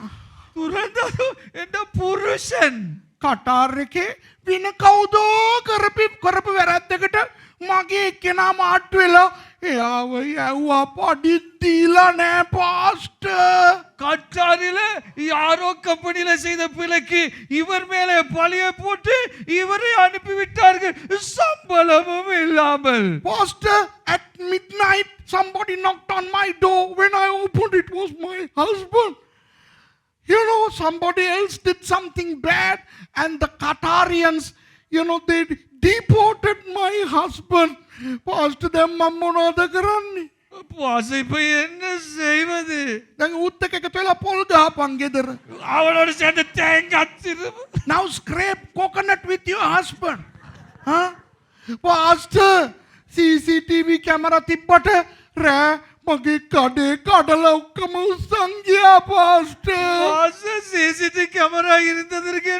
துறந்தது என்ற புருஷன். කටාර් එකේ වින කවුදෝ කරපු වැරැද්දකට මගේ එක්කෙනා මාට්ටු වෙලා එයාව යවුවා පඩිත් දීලා නෑ පාස්ටර්. கட்டாரில யாரோ கம்பெனியில செய்த பிழைக்கு இவர் மேலே பழியை போட்டு இவரை அனுப்பிவிட்டார்கள், சம்பளமும் இல்லாமல். Pastor, at midnight somebody knocked on my door. When I opened it was my husband. You know, somebody else did something bad and the Qatarians, you know, they deported my husband. Pastor, them mammonada කරන්නේ. வாசிப்பை என்ன செய்வது? දැන් උත් එක එකතු වෙලා පොල් ගහපන් ගෙදර. அவனோட சேர்ந்து தேங்காய் திருவு. Now scrape coconut with your husband. Huh? Pastor, CCTV camera තිබ්බට රෑ මගේ කඩේ කඩලා ඔක්කොම උස්සන් ගියා pastor. சிசிடிவி கேமரா இருந்ததற்கு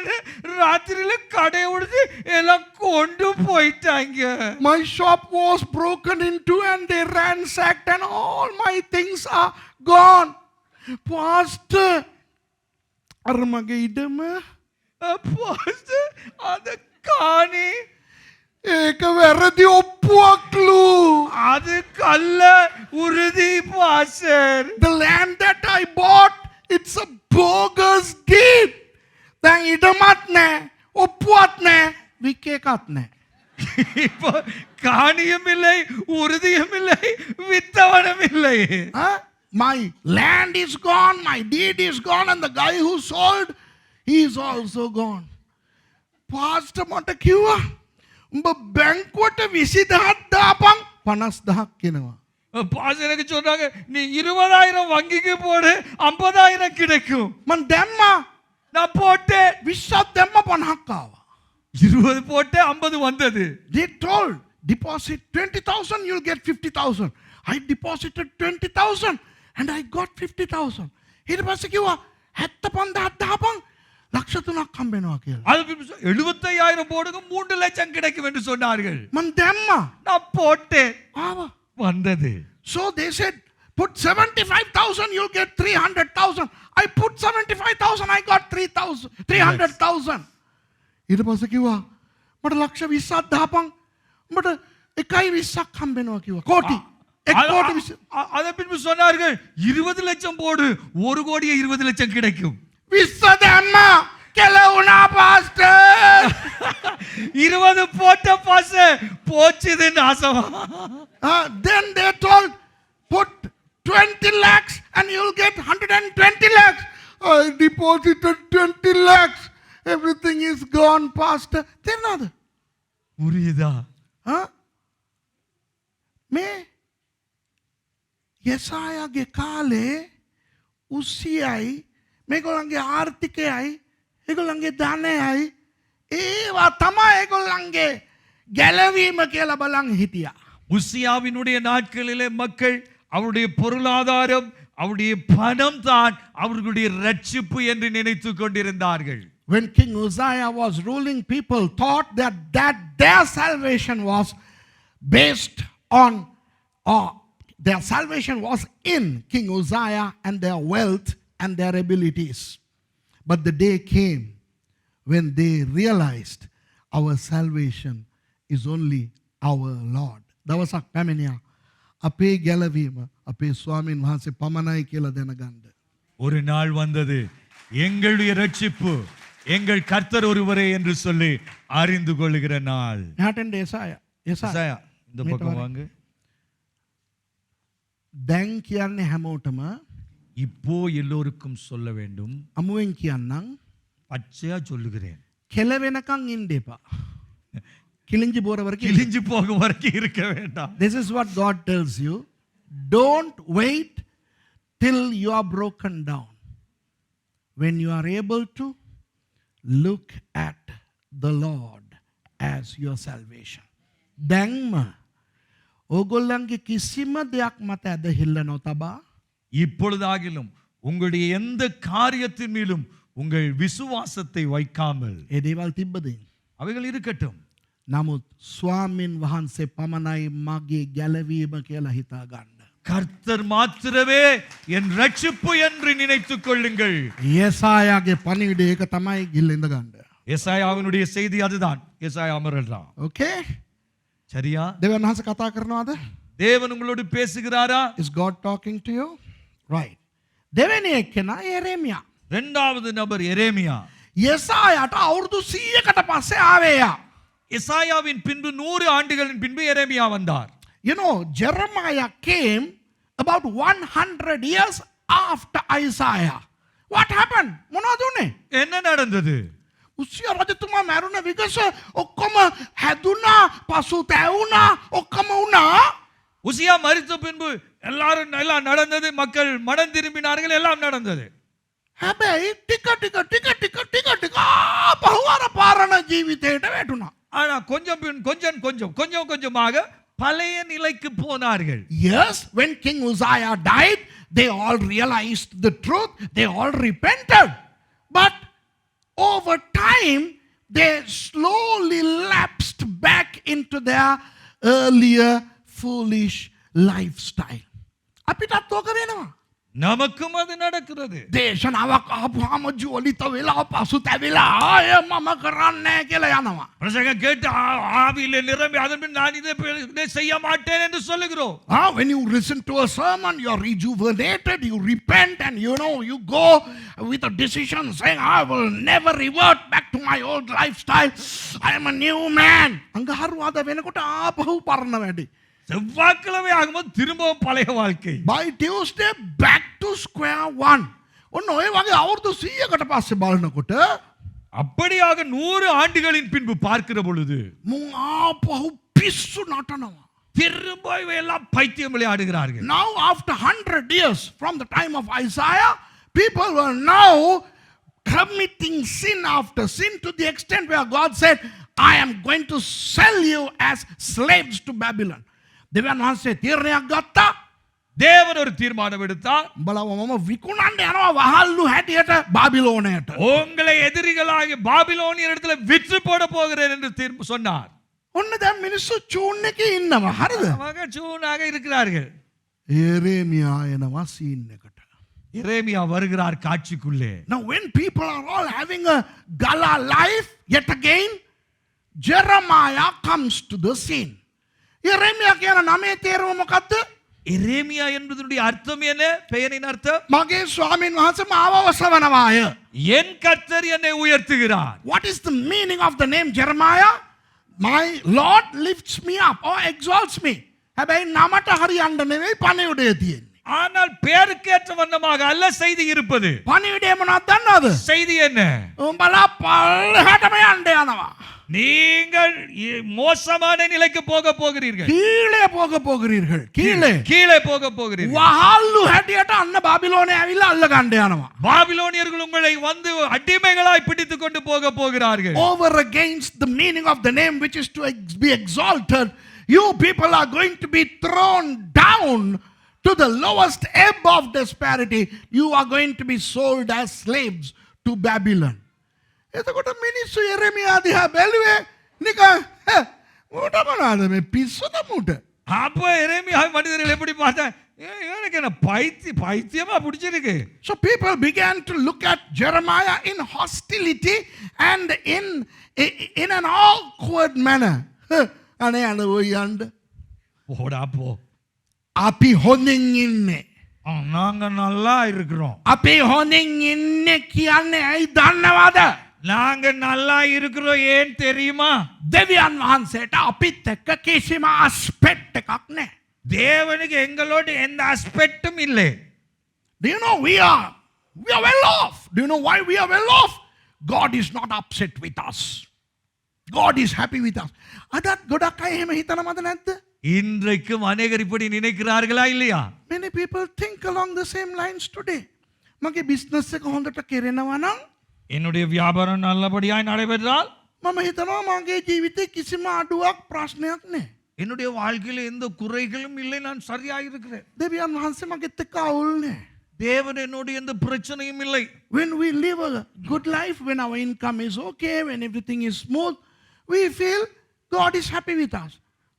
ராத்திரியில கடை உடைச்சு எல்லாம் கொண்டு போயிட்டாங்க. My shop was broken into and they ransacked and all my things are gone. Pastor, අර මගේ ඉඩම பாஸ்டர் அந்த காணி ඒක වැරදි ඔප්පුවක්ලු. அது கள்ள உறுதி pastor. The land that I bought, it's a bogus deed. දැන් ඉඩමත් නැහැ, ඔප්පුවත් නැහැ, වික් එකත් නැහැ. இப்போ காணியும் இல்லை, உறுதியும் இல்லை, வித்தவனும் இல்லை. my land is gone, my deed is gone, and the guy who sold, he is also gone. Pastor මට කිව්වා උඹ බැංකුවට 20000ක් දාපන් 50000ක් එනවා. பாஸ் எனக்கு சொன்னாங்க நீ 20000 வங்கிக்கு போடு 50000 கிடைக்கும். මං දැම්මා நான் போட்டேன் 20ක් දැම්ම 50ක් ආවා. 20 போட்டேன் 50 வந்தது. They told deposit 20,000 you'll get 50,000. I deposited 20,000 and I got 50,000. ඊට පස්සේ කිව්වා 75000ක් දාපන් ලක්ෂ 3ක් හම්බෙනවා කියලා. அது 75000 போடுங்க 3 லட்சம் கிடைக்கும் என்று சொன்னார்கள். මං දැම්මා நான் போட்டேன் ආවා. வந்தது. So they said put 75,000 you'll get 300,000. I put 75,000 I got 300,000. ඊට පස්සේ කිව්වා මට ලක්ෂ 20ක් දාපන් මට 1.20ක් හම්බෙනවා කිව්වා. කෝටි 1 කෝටි 20. அதை பின்பு சொன்னார்கள் 20 லட்சம் போடு 1 கோடியே 20 லட்சம் கிடைக்கும். 20 දැම්මා කෙලවුණා පාස්ටර්. 20 போட்ட பாஸ் போச்சுது நாசமா. Then they told put 20 lakhs and you'll get 120 lakhs. I deposited 20 lakhs. Everything is gone, pastor. Then புரியுதா? මේ යසායාගේ කාලේ උසියයි මේගොල්ලන්ගේ ආර්ථිකයයි ඒගොල්ලන්ගේ ධනයයි ඒවා තමයි ඒගොල්ලන්ගේ ගැලවීම කියලා බලන් හිටියා. உசியாவினுடைய நாட்களிலே மக்கள் அவருடைய பொருளாதாரம் அவருடைய பணம் தான் அவர்களுடைய ரட்சிப்பு என்று நினைத்துக் கொண்டிருந்தார்கள். When King Uzziah was ruling, people thought that their salvation was based on, or their salvation was in King Uzziah and their wealth and their abilities. But the day came when they realized our salvation is only our Lord. දවසක් පැමිණියා අපේ ගැලවීම අපේ ස්වාමීන් වහන්සේ පමණයි කියලා දැනගන්න. ஒரு நாள் வந்தது எங்களுடைய ரட்சிப்பு எங்கள் கர்த்தர் ஒருவரே என்று சொல்லி அறிந்து கொள்ளுகிற நாள். එහාටෙන් යසායා எசாயா, இந்த பக்கம் வாங்க. දැන් කියන්නේ හැමෝටම இப்போ எல்லோருக்கும் சொல்ல வேண்டும். අමුවෙන් කියන්නම් பச்சையா சொல்லுகிறேன். කෙලවෙනකන් ඉන්න එපා. කිලිංජි බෝර වරක கிழிஞ்சு போக வரைக்கும் இருக்க வேண்டாம். This is what God tells you. Don't wait till you are broken down. When you are able to, look at the Lord as your salvation. දැන්ම ඕගොල්ලන්ගේ කිසිම දෙයක් මත ඇදහිල්ල නොතබා இப்பொழுதாகிலும் உங்களுடைய எந்த காரியத்தின் மீதும் உங்கள் விசுவாசத்தை வைக்காமல் ඒ දේවල් තිබ්බදින්. அவைகள் இருக்கட்டும். නමුත් ස්වාමීන් වහන්සේ පමණයි මගේ ගැලවීම කියලා හිතා ගන්න. கர்த்தர் மாத்திரமே என் ரட்சிப்பு என்று நினைத்துக் கொள்ளுங்கள். යසායාගේ පණිවිඩය ඒක තමයි ගිල්ල ඉඳ ගන්න. எசாயாவினுடைய செய்தி அதுதான். எசாயா அமரல்தான். Okay? சரியா? දෙවියන් වහන්සේ කතා කරනවද? தேவன் உங்களோடு பேசுகிறாரா? Is God talking to you? Right. දෙවෙනි එක්කෙනා යෙරේමියා. இரண்டாவது நபர் எரேமியா. යසායාට අවුරුදු 100කට පස්සේ ආවේයා. எசாயாவின் பின்பு 100 ஆண்டுகளின் பின்பு எரேமியா வந்தார். You know, Jeremiah came about 100 years after Isaiah. What happened? මොනවද උනේ? என்ன நடந்தது? උසියා රජතුමා මැරුණ විගස ඔක්කොම හැදුනා, පසුතැවුණා, ඔක්කොම වුණා. உசியா மரித்த பின்பு எல்லாம் நடந்தது. மக்கள் மனம் திரும்பினார்கள். எல்லாம் நடந்தது. හැබැයි ටික පහුවර පාරණ ජීවිතයට වැටුණා. ஆனா கொஞ்சம் கொஞ்சமாக பழைய நிலைக்கு போனார்கள். Yes, when King Uzziah died, they all realized the truth. They all repented. But over time, they slowly lapsed back into their earlier foolish lifestyle. අපිටත් ඕක වෙනවා. நமக்கும் அது நடக்கிறது. දේශනාවක් ආපුවාම ජෝලිත වෙලා පසුතැවිලා ආය මම කරන්නේ කියලා යනවා. பிரசங்கம் கேட்டு ஆவியிலே நிரம்பி அதன் பின் நான் இதை செய்ய மாட்டேன் என்று சொல்லுகிறோம். When you listen to a sermon, you are rejuvenated, you repent, and you go with a decision saying, I will never revert back to my old lifestyle. I am a new man. අඟහරුවාද වෙනකොට ආපහු පරණ වැඩි. செவ்வாய்க்கிழமை ஆகும்போது திரும்பவும் பழைய வாழ்க்கை. By Tuesday, back to square one. ඔන්න ඔය වගේ අවුරුදු 100කට පස්සේ බලනකොට அப்படியாக 100 ஆண்டுகளின் பின்பு பார்க்கிற பொழுது මුන් ආපහු පිස්සු නටනවා. திரும்ப இவையெல்லாம் பைத்தியம் விளையாடுகிறார்கள். Now after 100 years from the time of Isaiah, people were now committing sin after sin to the extent where God said, I am going to sell you as slaves to Babylon. දෙවියන් වහන්සේ තීරණයක් ගත්තා. தேவன் ஒரு தீர்மானம் எடுத்தார். බලව මම විකුණන්න යනවා වහල්ලු හැටියට බාබිලෝනයට. உங்களை எதிரிகளாகிய பாபிலோனியரிடத்துல விற்று போட போகிறேன் என்று சொன்னார். ඔන්න දැන් මිනිස්සු චූන් එකේ ඉන්නවා. හරිද? அவங்க சூனாக இருக்கிறார்கள். එරේමියා එනවා සීන් එකට. எரேமியா வருகிறார் காட்சிக்குள்ளே. Now when people are all having a gala life, yet again Jeremiah comes to the scene. එරේමියා කියන නමේ තේරුම මොකද්ද? எரேமியா என்பதனுடைய அர்த்தம் என்ன? பெயரின் அர்த்தம் මගේ ස්වාමීන් වහන්සේ මාව ඔසවනවාය. என் கர்த்தர் என்னை உயர்த்துகிறார். What is the meaning of the name Jeremiah? My Lord lifts me up or exalts me. හැබැයි නමට හරියන්න නෙවෙයි පණිවිඩය තියෙන්නේ. ஆனால் பேருக்கேற்ற வண்ணமாக அல்ல செய்தி இருப்பது. පණිවිඩය මොනවද දන්නවද? செய்தி என்ன? උඹලා පල්ලෙහාටම යන්න යනවා. நீங்கள் மோசமான நிலைக்கு போக போகிறீர்கள். කීලේ போக போகிறீர்கள். කීලේ. கீழே போக போகிறீர்கள். වහල්ලු හැටියට අන්න බාබිලෝනේ ඇවිල්ලා අල්ල ගන්න යනවා. பாபிலோனியர்கள் உங்களை வந்து அடிமைகளாய் பிடித்துக் கொண்டு போக போகிறார்கள். Over against the meaning of the name which is to be exalted, you people are going to be thrown down to the lowest ebb of disparity. You are going to be sold as slaves to Babylon. එතකොට මිනිස්සු යෙරෙමියා දිහා බැලුවේ නිකන් මූට මොනවාද මේ පිස්සුද මූට? அப்ப எரேமியா மனிதர்கள் எப்படி பார்த்தா இவனுக்கு என்ன பைத்தியமா பிடிச்சிருக்கு. So people began to look at Jeremiah in hostility and in an awkward manner. අනේ අනෝ යන්න. போடா போ. අපි හොඳින් ඉන්නේ. நாங்க நல்லா இருக்கிறோம். අපි හොඳින් ඉන්නේ කියන්නේ ඇයි දන්නවද? நாங்க நல்லா இருக்கிறோம் ஏன் தெரியுமா? දෙවියන් වහන්සේට අපිත් එක්ක කිසිම අස්පෙක්ට් එකක් නැහැ. தேவனுக்கு எங்களோட எந்த அஸ்பெக்டும் இல்லை. Do you know we are well off? Do you know why we are well off? God is not upset with us. God is happy with us. අදත් ගොඩක් අය එහෙම හිතනවද නැද්ද? இன்றைக்கும் அநேகர் இப்படி நினைக்கிறார்களா இல்லையா? Many people think along the same lines today. මගේ බිස්නස් එක හොඳට කෙරෙනවා නම් என்னுடைய வியாபாரம் நல்லபடியாய் நடைபெற்றால் මම හිතනවා මගේ ජීවිතේ කිසිම අඩුවක් ප්‍රශ්නයක් නැහැ. என்னுடைய வாழ்க்கையில் எந்த குறைகளும் இல்லை, நான் சரியாக இருக்கிறேன். දෙවියන් වහන්සේ මගෙත් එක්ක අවුල් නැහැ. தேவன் என்னோட எந்த பிரச்சனையும் இல்லை. When we live a good life, when our income is okay, when everything is smooth, we feel God is happy with us.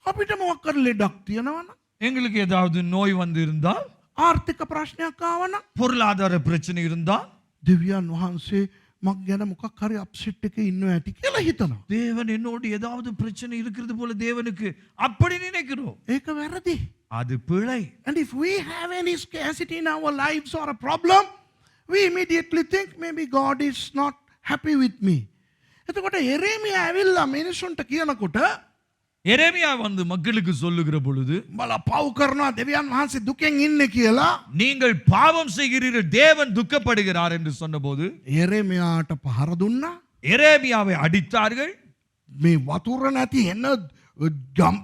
අපිට මොකක් කර ලෙඩක් තියෙනවා නම්, எங்களுக்கு ஏதாவது நோய் வந்து இருந்தால், ආර්ථික ප්‍රශ්නයක් ආව නම්, பொருளாதார பிரச்சனை இருந்தால், දෙවියන් වහන්සේ මක් ගැන මොකක් හරි අප්සෙට් එකේ ඉන්නවා ඇති කියලා හිතනවා. தேவன் என்னோடு ஏதாவது பிரச்சனை இருக்கிறது போல தேவனுக்கு அப்படி நினைக்கிறோம். ඒක වැරදි. அது பிழை. And if we have any scarcity in our lives or a problem, we immediately think maybe God is not happy with me. එතකොට එරේමියා ඇවිල්ලා මිනිසුන්ට කියනකොට எரேமியா வந்து மக்களுக்கு சொல்லுகிற பொழுது, බල පව් කරනවා දෙවියන් වහන්සේ දුකෙන් ඉන්නේ කියලා நீங்கள் பாவம் செய்கிறீர்கள், தேவன் துக்கப்படுகிறார் என்று சொன்னபோது එරේමියාට පහර දුන්නා. எரேமியாவை அடித்தார்கள். මේ වතුර නැති එන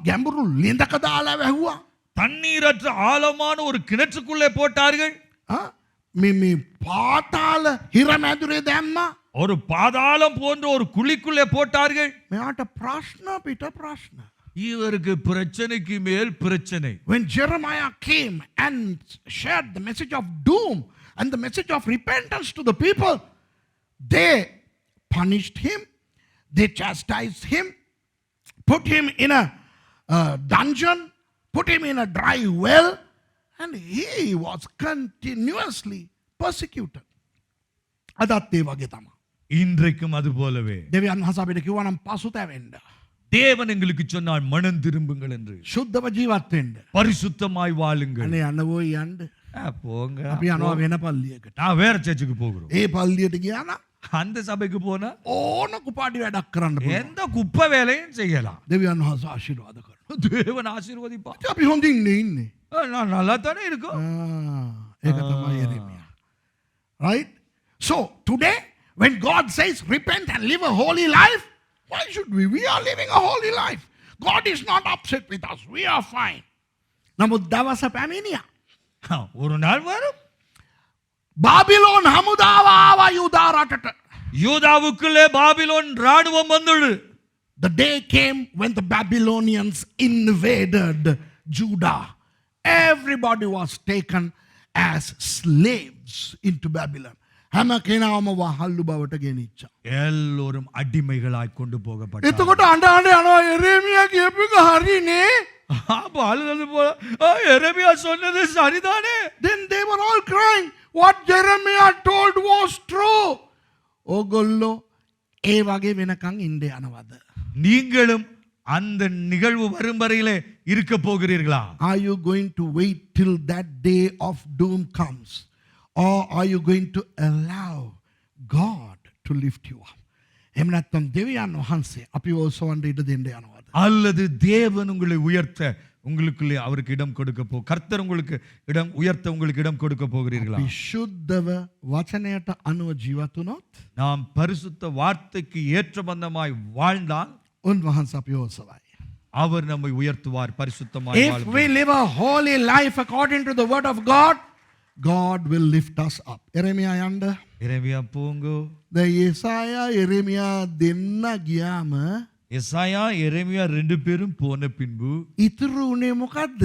ගැඹුරු ලිඳක දාලා වැහුවා. தண்ணீரற்ற ஆழமான ஒரு கிணற்றுக்குள்ளே போட்டார்கள். මේ පාතාල හිර මැදුරේ දැම්මා. ஒரு பாதாளம் போன்ற ஒரு குழிக்குள்ளே போட்டார்கள். මෙයාට ප්‍රශ්න පිට ප්‍රශ්න. இவருக்கு பிரச்சனைக்கு மேல் பிரச்சனை. When Jeremiah came and shared the message of doom and the message of repentance to the people, they punished him, they chastised him, put him in a dungeon, put him in a dry well, and he was continuously persecuted. අදත් ඒ වගේ තමයි. இன்றைக்கும் அது போலவே දෙවියන් වහන්සේ අපිට කිව්වා නම් පසුතැවෙන්න. தேவன் எங்களுக்கு சொன்னால் மனம் திரும்புங்கள் என்று. සුද්ධව ජීවත් වෙන්න. பரிசுத்தமாய் வாழுங்கள். අනේ යන්නවෝ යන්න. போங்க. අපි යනවා වෙන පල්ලියකට. நான் வேற சர்ச்சுக்கு போகிறோம். ඒ පල්ලියට ගියා නම් அந்த சபைக்கு போனா ඕන කුපාඩි වැඩක් කරන්න පුළුවන්. எந்த குப்பை வேலையும் செய்யலாம். දෙවියන් වහන්සේ ආශිර්වාද කරනවා. தேவன் ஆசீர்வதிப்பார். අපි හොඳින් ඉන්නේ. நான் நல்லா தானே இருக்கும். ඒක තමයි යෙරෙමියා. Right? So today when God says repent and live a holy life, why should we? We are living a holy life. God is not upset with us. We are fine. නමුත් දවස පැමිණියා. ஒரு நாள் வரும், බාබිලෝන් හමුදාව ආවා යුදා රටට. யூதாவுக்குள்ளே பாபிலோன் ராணுவம் வந்துடு. The day came when the Babylonians invaded Judah. Everybody was taken as slaves into Babylon. හැම කෙනාම වහල්ලු බවට ගෙනිච්චා. எல்லோரும் அடிமைகளாய் கொண்டு போகப்பட்டார்கள். එතකොට අඬ අඬ යනවා එරේමියා කියපු එක හරිනේ. அப்ப அழுது போல, எரேமியா சொன்னது சரிதானே. Then they were all crying. What Jeremiah told was true. ඕගොල්ලෝ ඒ වගේ වෙනකන් ඉන්න යනවද? நீங்களும் அந்த நிகழ்வு வரும் வரையிலே இருக்க போகிறீர்களா? Are you going to wait till that day of doom comes? Or are you going to allow God to lift you up? එහෙම නැත්නම් දෙවියන් වහන්සේ අපි ඔසවන්න ඉඩ දෙන්න යනවද? அல்லது தேவன் உங்களை உயர்த்த உங்களுக்குள்ளே அவருக்கு இடம் கொடுக்க கர்த்தர் உங்களுக்கு இடம் உயர்த்த உங்களுக்கு இடம் கொடுக்க போகிறீர்களா? විශුද්ධව වචනයට අනුව ජීවත් වුණොත් நாம் பரிசுத்த வார்த்தைக்கு ஏற்றபந்தமாய் வாழ்ந்தால் උන්වහන්සේ අපි ඔසවයි. அவர் நம்மை உயர்த்துவார். பரிசுத்தமாய் If we live a holy life according to the word of God, God will lift us up. එරෙමියා යන්න. எரேமியா போங்கோ. දැන් යෙසායා එරෙමියා දෙන්න ගියාම எசாயா எரேமியா ரெண்டு பேரும் போன பின்பு ඉතුරු උනේ මොකද්ද?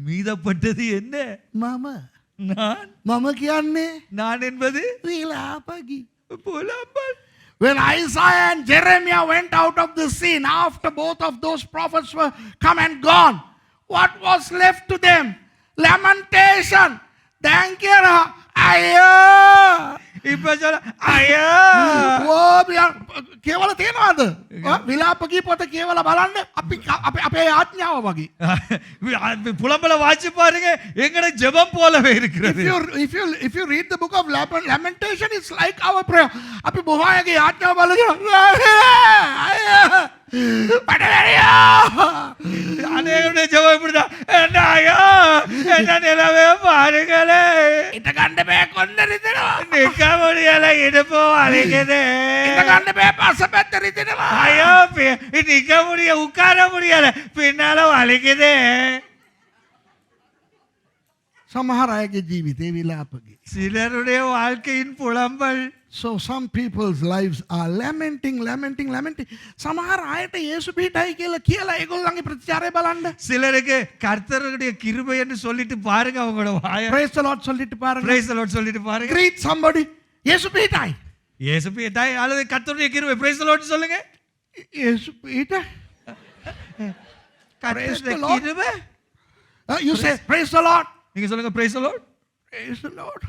மீதப்பட்டது என்ன? මම நான் කියන්නේ நான் என்பது විලාපකි. புலம்பல். When Isaiah and Jeremiah went out of the scene after both of those prophets were come and gone, what was left to them? Lamentation. Thank you. Ayya. இப்ப சொல்ல ஐயா කේවල තියෙනවද? විලාපකී පොත කේවල බලන්න අපේ ආඥාව වගේ. புலம்பல வாசி பாருங்க, எங்கட ஜெபம் போலவே இருக்கிறது. If you read the book of Lamentation, it's like our prayer. අපි බොහෝ අයගේ ආඥාව බලගෙන அநேகருடைய ஜெபம் இப்படிதான். என்ன ஐயா, என்ன நிலவே பாருங்களே. ඉත ගන්න බෑ කොන්න රිදෙනවා. நிக்க முடியல, இடுப்பு வலிக்குது. ඉත ගන්න බෑ පස පැත්ත රිදෙනවා. ஐயோ, நிக்க முடிய உட்கார முடியல, பின்னால வலிக்குது. සමහර අයගේ ජීවිතේ විලාපකි. சிலருடைய வாழ்க்கையின் புலம்பல். So some people's lives are lamenting. සමහර අයට යේසු පිටයි කියලා ඒගොල්ලන්ගේ ප්‍රතිචාරය බලන්න. சிலருக்கு கர்த்தருடைய கிருபை என்று சொல்லிட்டு பாருங்க அவங்களோட வாய. Praise the Lord சொல்லிட்டு பாருங்க. Praise the Lord சொல்லிட்டு பாருங்க. Greet somebody. යේසු පිටයි. இயேசு பிதாய் அல்லது கர்த்தருடைய கிருபை. Praise the Lord சொல்லுங்க. යේසු පිටයි. கர்த்தருடைய Lord. கிருபை. You say praise the Lord. நீங்க சொல்லுங்க praise the Lord. Praise the Lord.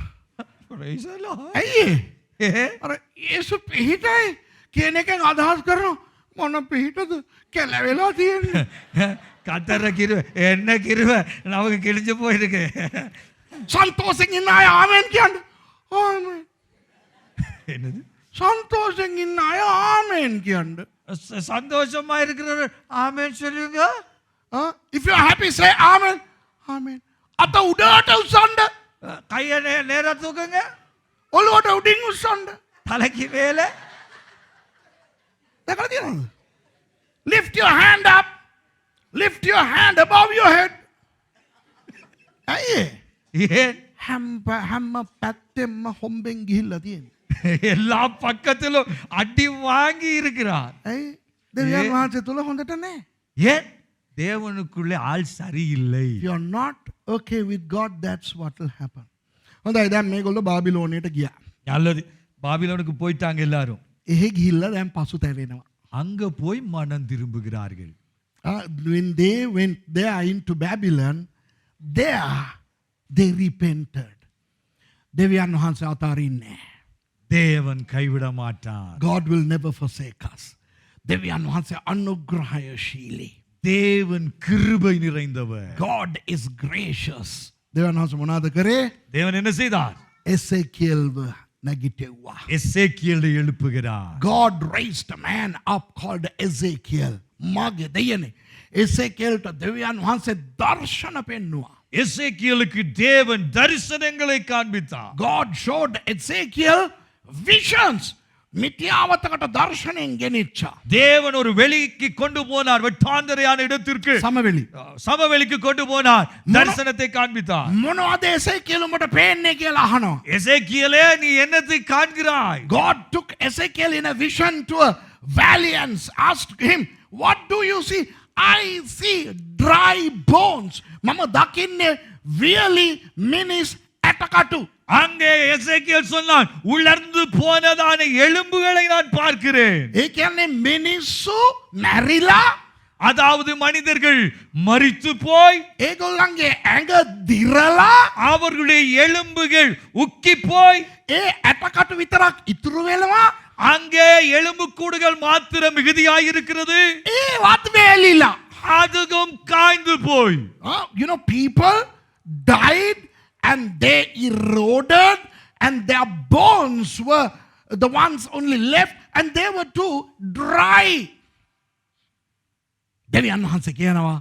Praise the Lord. ඇයි? ஏ, අර යේසු පිටයි කියන එකෙන් අදහස් කරනවා මොන පිටද කෙලවෙලා තියෙන්නේ. கர்த்தருடைய கிருபை என்ன கிருபை நமக்கு கிழிஞ்சு போயிருக்கு. සන්තෝෂෙන් ඉන්න අය ආමෙන් කියන්න. ආමෙන්. என்னது? සන්තෝෂෙන් ඉන්න අය ආමෙන් කියන්න. சந்தோஷமா இருக்கிறவர் ஆமென் சொல்லுங்க. If you are happy, say amen. Amen. අත උඩට උස්සන්න. கைய நேரா தூக்குங்க. ඔළුවට උඩින් උස්සන්න. தலைக்கு மேல. දැකලා තියෙනවද? Lift your hand up. Lift your hand above your head. ඇයි? ஏன்? හැම පැත්තෙම හොම්බෙන් ගිහිල්ලා තියෙන්නේ. எல்லா பக்கத்திலும் அடி வாங்கி இருக்கிறார். ඇයි? දෙවියන් වහන්සේ තුල හොඳට නැහැ. ஏன்? தேவனுக்குள்ளே ஆள் சரியில்லை. If you are not okay with God, that's what will happen. හොඳයි දැන් මේගොල්ලෝ බාබිලෝනියට ගියා. அல்லது பாபிலோனுக்கு போயிட்டாங்க எல்லாரும். එහෙ ගිහිල්ලා දැන් පසුතැවෙනවා. அங்க போய் மனம் திரும்புகிறார்கள். When they went there into Babylon, there they repented. දෙවියන් වහන්සේ අතාරින්නේ නැහැ. தேவன் கைவிட மாட்டார். God will never forsake us. දෙවියන් වහන්සේ අනුග්‍රහයශීලී. தேவன் கிருபை நிறைந்தவர். God is gracious. දෙවියන් වහන්සේ මොනවද කරේ? தேவன் என்ன செய்தார்? එසේකියල්ව නැගිටෙව්වා. எசேக்கியேலை எழுப்புகிறார். God raised a man up called Ezekiel. මගේ දෙයනේ එසේකේල්ට දෙවියන් වහන්සේ දර්ශන පෙන්නවා. எசேக்கியேலுக்கு தேவன் தரிசனங்களை காண்பித்தார். God showed Ezekiel visions. මිත්‍යාවතකට දර්ශනයෙන් ගෙනිච්චා. தேவன் ஒரு வெளிக்கு கொண்டு போனார், வெட்டாந்தரையான இடத்திற்கு සමවෙලි. சமவெளிக்கு கொண்டு போனார், தரிசனத்தை காண்பித்தார். මොනවද එසේකියල් උඹට පේන්නේ කියලා අහනවා. எசேக்கியேலே நீ என்னத்தை காண்கிறாய்? God took Ezekiel in a vision to a valley and asked him, what do you see? I see dry bones. මම දකින්නේ really මිනිස් ඇටකටු. அங்கே எசேக்கியேல் சொன்னான், உலர்ந்து போனதான எலும்புகளை நான் பார்க்கிறேன். ඒ කියන්නේ මිනිස්සු මැරිලා அதாவது மனிதர்கள் மரித்து போய் ඒගොල්ලන්ගේ ඇඟ දිරලා அவர்களுடைய எலும்புகள் உக்கி போய் ඒ ඇටකටු විතරක් ඉතුරු වෙනවා. அங்கே எலும்புக்கூடுகள் மாத்திரம் மிகுதியாயிருக்கிறது, ඒවත් වේලිලා. அதுவும் காய்ந்து போய். You know, people died and they eroded and their bones were the ones only left and they were too dry. දෙවියන් වහන්සේ කියනවා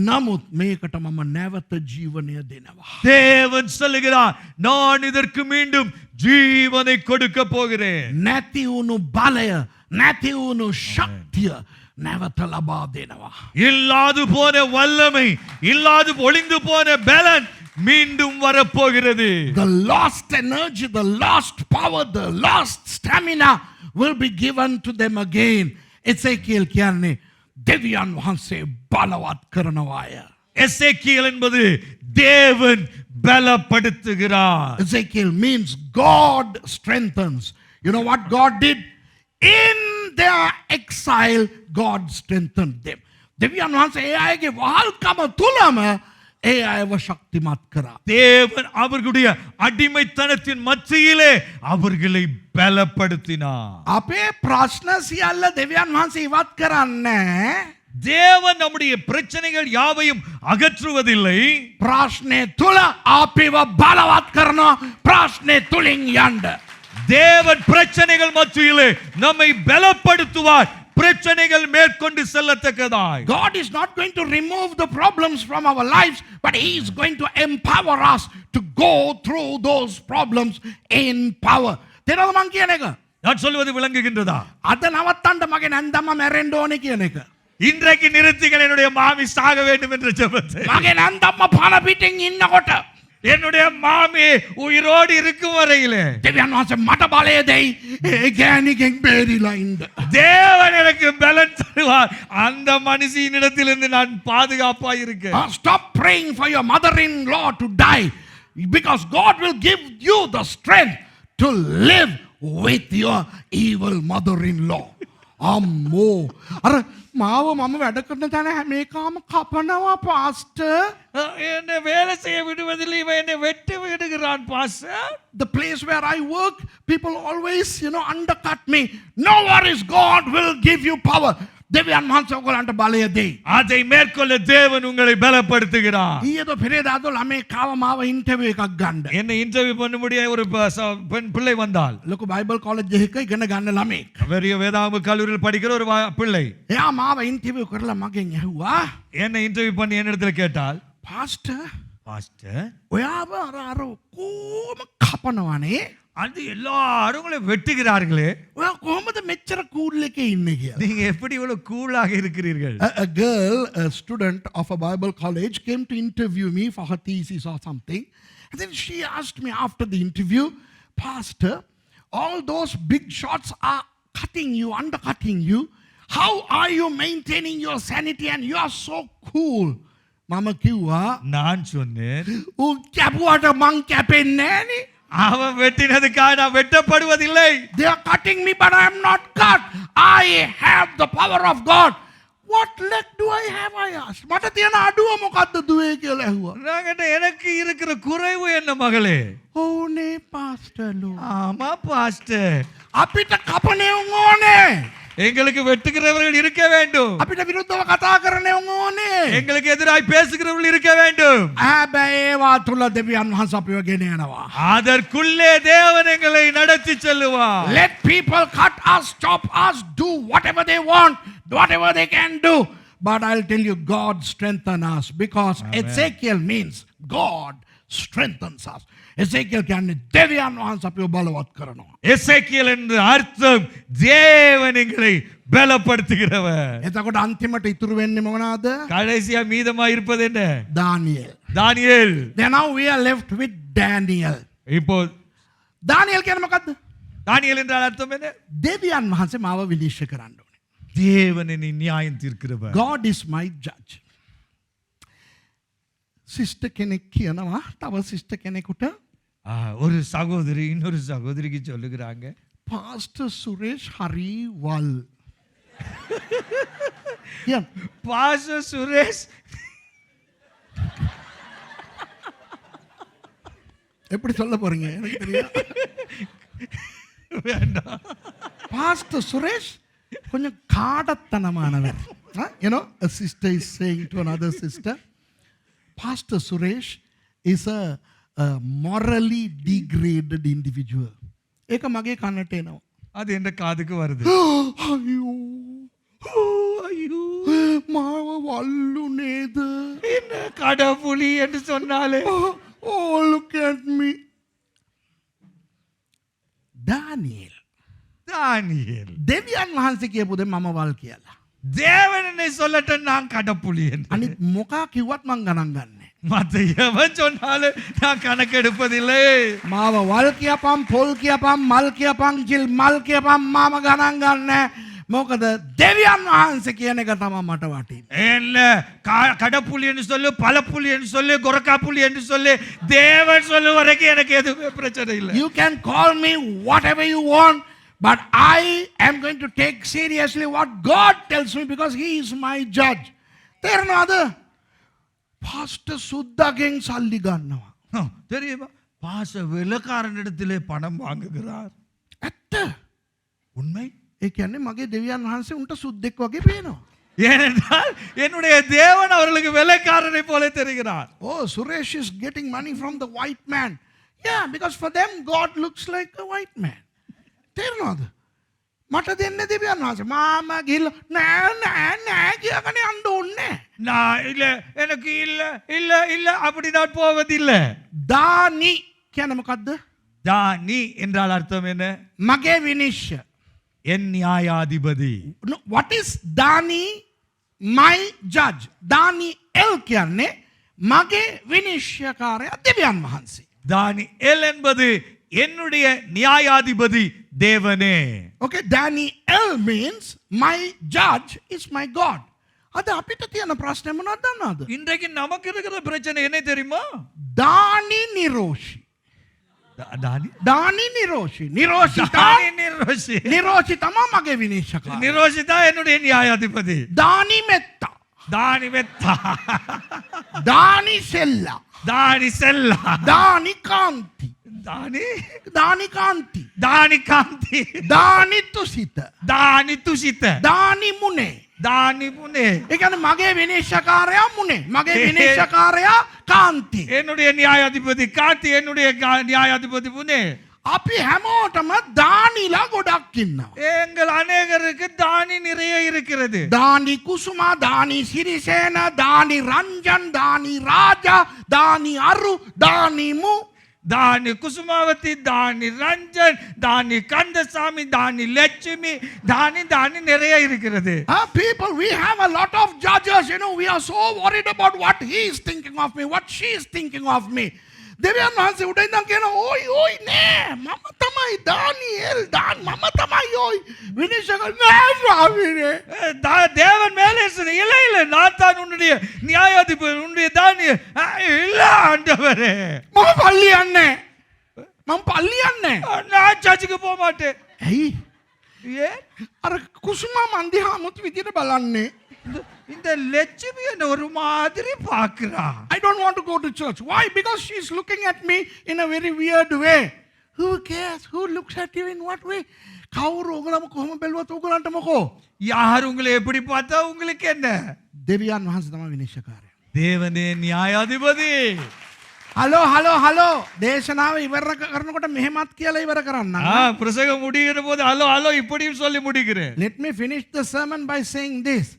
නමුත් මේකට මම නැවත ජීවනය දෙනවා. தேவன் சொல்லுகிறார், நான் இதற்கு மீண்டும் ஜீவனை கொடுக்க போகிறேன். නැති වුණු බලය, නැති වුණු ශක්තිය නැවත ලබා දෙනවා. இல்லாது போன வல்லமை, இல்லாது ஒளிந்து போன பலன் மீண்டும் வரப்போகிறது. The lost energy, the lost power, the lost stamina will be given to them again. Ezekiel කියන්නේ දෙවියන් වහන්සේ බලවත් කරනවාය. எசேக்கியேல் என்பது தேவன் பலப்படுத்துகிறார். Ezekiel means God strengthens. You know what God did? In their exile, God strengthened them. දෙවියන් වහන්සේ ඒ අයගේ වහල්කම තුලම ඒ අයව ශක්තිමත් කරා. தேவன் அவர்களுடைய அடிமைத்தனத்தின் மத்தியிலே அவர்களை பலப்படுத்தினார். අපේ ප්‍රශ්න සියල්ල දෙවියන් වහන්සේ ඉවත් කරන්නේ தேவன் நம்முடைய பிரச்சனைகள் யாவையும் அகற்றுவதில்லை. ප්‍රශ්නේ තුල අපිව බලවත් කරනවා. ප්‍රශ්නේ තුලින් යන්න. தேவன் பிரச்சனைகள் மத்தியிலே நம்மை பலப்படுத்துவார், பிரச்சனைகள் மேற்கொண்டு செல்லத்தக்கதாய். God is not going to remove the problems from our lives, but He is going to empower us to go through those problems in power. තේරෙනවද මං කියන එක? நான் சொல்வது விளங்குகின்றதா? අද නවත්තන්න මගේ නැන්දම්ම මැරෙන්න ඕනේ කියන එක. இன்றைக்கு நிறுத்திகள் என்னுடைய மாமி சாக வேண்டும் என்ற ஜெபத்தை. මගේ නැන්දම්ම පණ පිටින් ඉන්නකොට என்னுடைய மாமி உயிரோடு இருக்கும் வரையிலே දෙවියන් වහන්සේ මට බලය දෙයි. ඒ ගෑණිකෙන් බේරිලා ඉන්න. தேவன் எனக்கு பலன் தருவார், அந்த மனுஷியினிடத்திலிருந்து நான் பாதுகாப்பாய் இருக்க. Stop praying for your mother-in-law to die, because God will give you the strength to live with your evil mother-in-law. අම්මෝ අර මාව මම වැඩ කරන තැන හැම එකම කපනවා පාස්ටර්. என்னை வேலை செய்ய விடுவதில்லை, இவன் என்னை வெட்டி விடுகிறான் pastor. The place where I work, people always, undercut me. No worries, God will give you power. දෙවියන් වහන්සේ ඔයගොල්ලන්ට බලය දෙයි. அதை மேற்கொள்ள தேவன் உங்களை பலப்படுத்துகிறார். ඊයේද පෙරේදාද ළමේ කාව මාව ඉන්ටර්විව් එකක් ගන්න. என்னை இன்டர்வியூ பண்ண முடிய ஒரு பெண் பிள்ளை வந்தால், ලොකු බයිබල් කොලෙජ් එකක ඉගෙන ගන්න ළමෙක්. பெரிய வேதாகம கல்லூரியில் படிக்கிற ஒரு பிள்ளை එයා මාව ඉන්ටර්විව් කරලා මගෙන් ඇහුවා, என்னை இன்டர்வியூ பண்ணி என்னிடத்தில் கேட்டால், පාස්ටර් பாஸ்டர் ඔයාව අර කොහොම කපනවනේ? அது எல்லாரும் உங்களை வெட்டுகிறார்களே, ඔයා කොහොමද මෙච්චර කූල් එකේ ඉන්නේ කියලා. நீங்க எப்படி இவ்வளவு கூலாக இருக்கிறீர்கள்? A girl, a student of a Bible college, came to interview me for her thesis or something. And then she asked me after the interview, Pastor, all those big shots are cutting you, undercutting you. How are you maintaining your sanity and you are so cool? Mama කිව්වා, நான் சொன்னேன், ඌ කැපුවට මං කැපෙන්නේ නෑනේ. அவன் வெட்டினதுக்காக நான் வெட்டப்படுவதில்லை. They are cutting me, but I am not cut. I have the power of God. What leg do I have, I asked. මට තියෙන අඩුව මොකද්ද දුවේ කියලා ඇහුවා. எனக்கு இருக்கிற குறைவு என்ன மகளே? ඕනේ පාස්ටර්ලෝ. ஆமா பாஸ்டர், අපිට කපණෙවුන් ඕනේ. எங்களுக்கு வெட்டுகிறவர்கள் இருக்க வேண்டும், අපිට විරුද්ධව කතා කරනෙවුන් ඕනේ. எங்களுக்கு எதிராய் பேசுகிறவர்கள் இருக்க வேண்டும். හැබැයි ඒවා තුල දෙවියන් වහන්සේ අපිව ගෙන යනවා. அதற்குள்ளே தேவன் எங்களை நடத்தி செல்லுவார். Let people cut us, chop us, do whatever they want, whatever they can do. But I'll tell you, God strengthens us because Ezekiel means God strengthens us. Ezekiel කියන්නේ දෙවියන් වහන්සේ අපිව බලවත් කරනවා. எசேக்கியேல் என்ற அர்த்தம் தேவன் எங்களை பலப்படுத்துகிறவர். එතකොට අන්තිමට ඉතුරු වෙන්නේ මොනවාද? கடைசியா மீதமா இருப்பது என்ன? දානියෙල්. தானியேல். Then now we are left with Daniel. இப்போ දානියෙල් කියන්නේ මොකද්ද? தானியேல் என்றால் அர்த்தம் என்ன? දෙවියන් වහන්සේ මාව විනිශ්චය කරන්න ඕනේ. தேவன் என்னை நியாயம் தீர்க்கிறவர். God is my judge. Sister කෙනෙක් කියනවා තව සිස්ටර් කෙනෙකුට ஒரு சகோதரி இன்னொரு சகோதரிக்கு சொல்லுகிறாங்க, පාස්ටර් සුරේෂ් හරි වල්. Yeah. பாஸ்டர் சுரேஷ் எப்படி சொல்ல போறீங்க எனக்கு தெரியும். வேண்டாம். பாஸ்டர் சுரேஷ் கொஞ்சம் காடத்தனமானவர். You know, a sister is saying to another sister, Pastor Suresh is a morally degraded individual. ඒක මගේ කනට එනවා. அது என்ற காதுக்கு வருது. අයියෝ. අයියෝ. මාව වල්ලු නේද? என்ன கடவுளி என்று சொன்னாலே. Oh, look at me. Daniel. தானியேல். දෙවියන් වහන්සේ කියපු දේ මම වල් කියලා. தேவன் என்னை சொல்லட்டும் நான் கடப்புலி என்று. අනිත් මොකා කිව්වත් මං ගණන් ගන්නෑ. மத்த எவன் சொன்னாலும் நான் கணக்கெடுப்பதில்லை. මාව වල් කියපම්, පොල් කියපම්, මල් කියපම්, ජිල් මල් කියපම් මම ගණන් ගන්නෑ. මොකද දෙවියන් වහන්සේ කියන එක තමයි මට වටින්නේ. என்ன கடப்புலி என்று சொல்லு, பலப்புலி என்று சொல்லு, கொரக்காப்புலி என்று சொல்லு, தேவன் சொல்லு வரைக்கும் எனக்கு எதுவுமே பிரச்சனை இல்லை. You can call me whatever you want, but I am going to take seriously what God tells me because He is my judge. තේරෙනවද? පාස්ටර් සුද්දාගෙන් සල්ලි ගන්නවා. தெரியுமா? பாச வெள்ளக்காரனிடத்திலே பணம் வாங்குகிறார். ඇත්ත. உண்மை. ඒ කියන්නේ මගේ දෙවියන් වහන්සේ උන්ට සුද්දෙක් වගේ පේනවා. ஏனென்றால் என்னுடைய தேவன் அவர்களுக்கு வெள்ளைக்காரனை போல தெரிகிறார். Oh, Suresh is getting money from the white man. Yeah, because for them God looks like a white man. තේරෙනවද? මට දෙන්න දෙවියන් වහන්සේ මාම ගිහලා නෑ නෑ නෑ කියගෙන යන්න ඕනේ. நான் இல்ல எனக்கு இல்ல இல்ல இல்ல அப்படி நான் போவதில்லை. දානි කියන්නේ මොකද්ද? தானி என்றால் அர்த்தம் என்ன? මගේ විනිශ්චය. என் நியாயாதிபதி. No, what is දානි? My judge. දානි එල් කියන්නේ මගේ විනිශ්චයකාරයා දෙවියන් වහන්සේ. தானியேல் என்பது என்னுடைய நியாயாதிபதி தேவனே. Okay, Daniel means my judge is my God. අද අපිට තියෙන ප්‍රශ්නේ මොනවද දන්නවද? இன்றைக்கு நமக்கு இருக்கிற பிரச்சனை என்ன தெரியுமா? දානි නිරෝෂි. தானி දානි නිරෝෂි. නිරෝෂිතා தானி நிரோஷி. නිරෝෂි තමයි මගේ විනිශ්චයකාරයා. நிரோஷி தான் என்னுடைய நியாயாதிபதி. දානි මෙත්තා. தானி வெத்தா. දානි සෙල්ලා. தானி செல்லா. දානි කාන්ති. தானி දානි කාන්ති. தானி காந்தி. දානි තුසිත. தானி துஷித்த. දානි මුනේ. தானி புனே. ඒ කියන්නේ මගේ විනිශ්චයකාරයා මුනේ. මගේ විනිශ්චයකාරයා කාන්ති. என்னுடைய நியாயாதிபதி காந்தி, என்னுடைய நியாயாதிபதி புனே. අපි හැමෝටම දානිලා ගොඩක් ඉන්නවා. எங்கள் அநேகருக்கு தானி நிறைய இருக்கிறது. දානි කුසුමා, දානි සිරිසේන, දානි රංජන්, දානි රාජා, දානි අරු, දානි මු. தானி குசுமாவதி, தானி ரஞ்சன், தானி கந்தசாமி, தானி லட்சுமி, தானி தானி நிறைய இருக்கிறது. People, we have a lot of judges. You know, we are so worried about what he is thinking of me, what she is thinking of me. දෙවියන් වහන්සේ උඩ ඉඳන් කියන ඕයි ඕයි නෑ මම තමයි දානියෙල් දාන් මම තමයි ඕයි විනිශ්චය නෑ ස්වාමීනේ. தேவன் மேலே சொன்ன, இல்ல இல்ல நான் தான் உன்னுடைய நியாயாதிபதி, உன்னுடைய தானி இல்ல ஆண்டவரே. මම පල්ලි යන්නේ මම පල්ලි යන්නේ. நான் சர்ச்சுக்கு போக மாட்டேன். ඇයි? ஏன்? අර කුසුමා මන්දිහා මුත් විදියට බලන්නේ. இந்த லட்சுமி என்ன ஒரு மாதிரி பாக்குறா. I don't want to go to church. Why? Because she's looking at me in a very weird way. Who cares? Who looks at you in what way? කවුරු ඔයගලම කොහොම බැලුවත් ඔයගලන්ට මොකෝ? யார் உங்களை எப்படி பார்த்தா உங்களுக்கு என்ன? දෙවියන් වහන්සේ තමයි විනිශ්චයකාරයා. தேவனே நியாயாதிபதி. හලෝ දේශනාව ඉවර කරනකොට මෙහෙමත් කියලා ඉවර කරන්න. பிரசங்கம் முடிகிற போது ஹலோ ஹலோ இப்படியும் சொல்லி முடிக்கிறேன். Let me finish the sermon by saying this.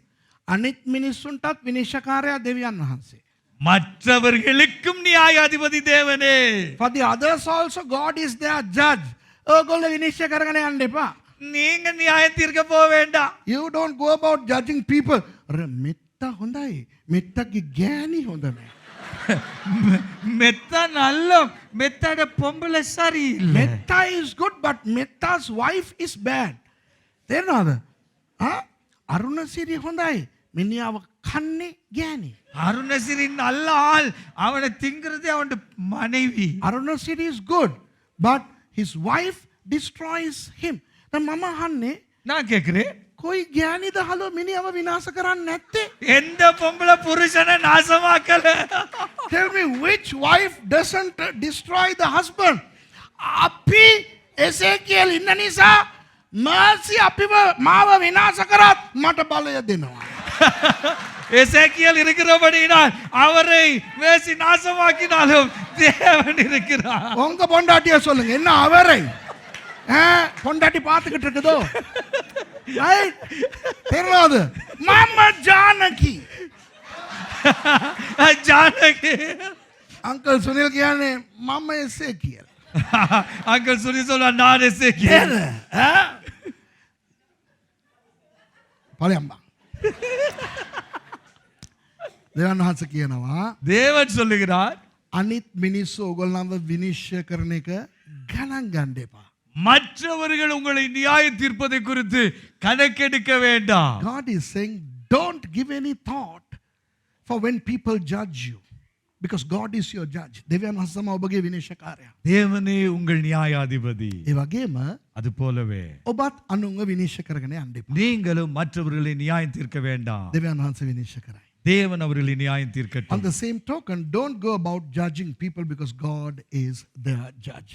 අනිත් මිනිස්සුන්ටත් විනිශ්චයකාරයා දෙවියන් වහන්සේ. மற்றவர்களுக்கும் நியாயாதிபதி தேவனே. For the others also God is their judge. ඕගොල්ලෝ විනිශ්චය කරගෙන යන්න එපා. நீங்க நியாயம் தீர்க்க போக வேண்டாம். You don't go about judging people. අර මෙත්ත හොඳයි. මෙත්තගේ ගෑණි හොඳ නැහැ. மெத்தா நல்ல மெத்தாட பொம்பளை சரியில்லை. Metta is good but Metta's wife is bad. තේරෙනවද? අරුණසිරි හොඳයි. මිනිහාව කන්නේ ගෑණි. அருணசிரி நல்ல ஆள், அவனை திங்கிறது அவன் மனைவி. Arunasiri is good but his wife destroys him. දැන් මම අහන්නේ நான் கேட்கிறேன், කොයි ගෑණිද හලෝ මිනිහව විනාශ කරන්නේ නැත්තේ? எந்த பொம்பளை புருஷனை நாசமாக்கல? Tell me which wife doesn't destroy the husband? අපි එසේකියල් ඉන්න නිසා මාසි අපිව මාව විනාශ කරත් මට බලය දෙනවා. எசேக்கியேல் இருக்கிறபடியினால் அவரை வேசி நாசமாக்கினாலும் தேவன் இருக்கிறார். உங்க பொண்டாட்டிய சொல்லுங்க என்ன அவரை பொண்டாட்டி பார்த்துக்கிட்டு இருக்குதோ? தெரியாது. மாமா ஜானகி ஜானகி அங்கிள் சுனில் கியானே மாமா எசேக்கியல் அங்கிள் சுனி சொல்ல நான் எசேக்கியேல் பழையம்மா දෙවන් වහන්සේ කියනවා தேவன் சொல்லுகிறார், අනිත් මිනිස්සු ඕගොල්ලන්ව විනිශ්චය කරන එක ගණන් ගන්න එපා. மற்றவர்கள் உங்களை நியாயம் தீர்ப்பதை குறித்து கணக்கெடுக்க வேண்டாம். God is saying don't give any thought for when people judge you because God is your judge. දෙවියන් වහන්සේ තමයි ඔබගේ විනිශ්චයකාරයා. தேவனே உங்கள் நியாயாதிபதி. ඒ වගේම அது போலவே ඔබත් අනුන්ව විනිශ්චය කරගෙන යන්න එපා. நீங்களும் மற்றவர்களை நியாயம் தீர்க்க வேண்டாம். දෙවියන් වහන්සේ විනිශ්චය කරයි. தேவன் அவர்களை நியாயம் On தீர்க்கட்டும். the same token, don't go about judging people because God is their judge.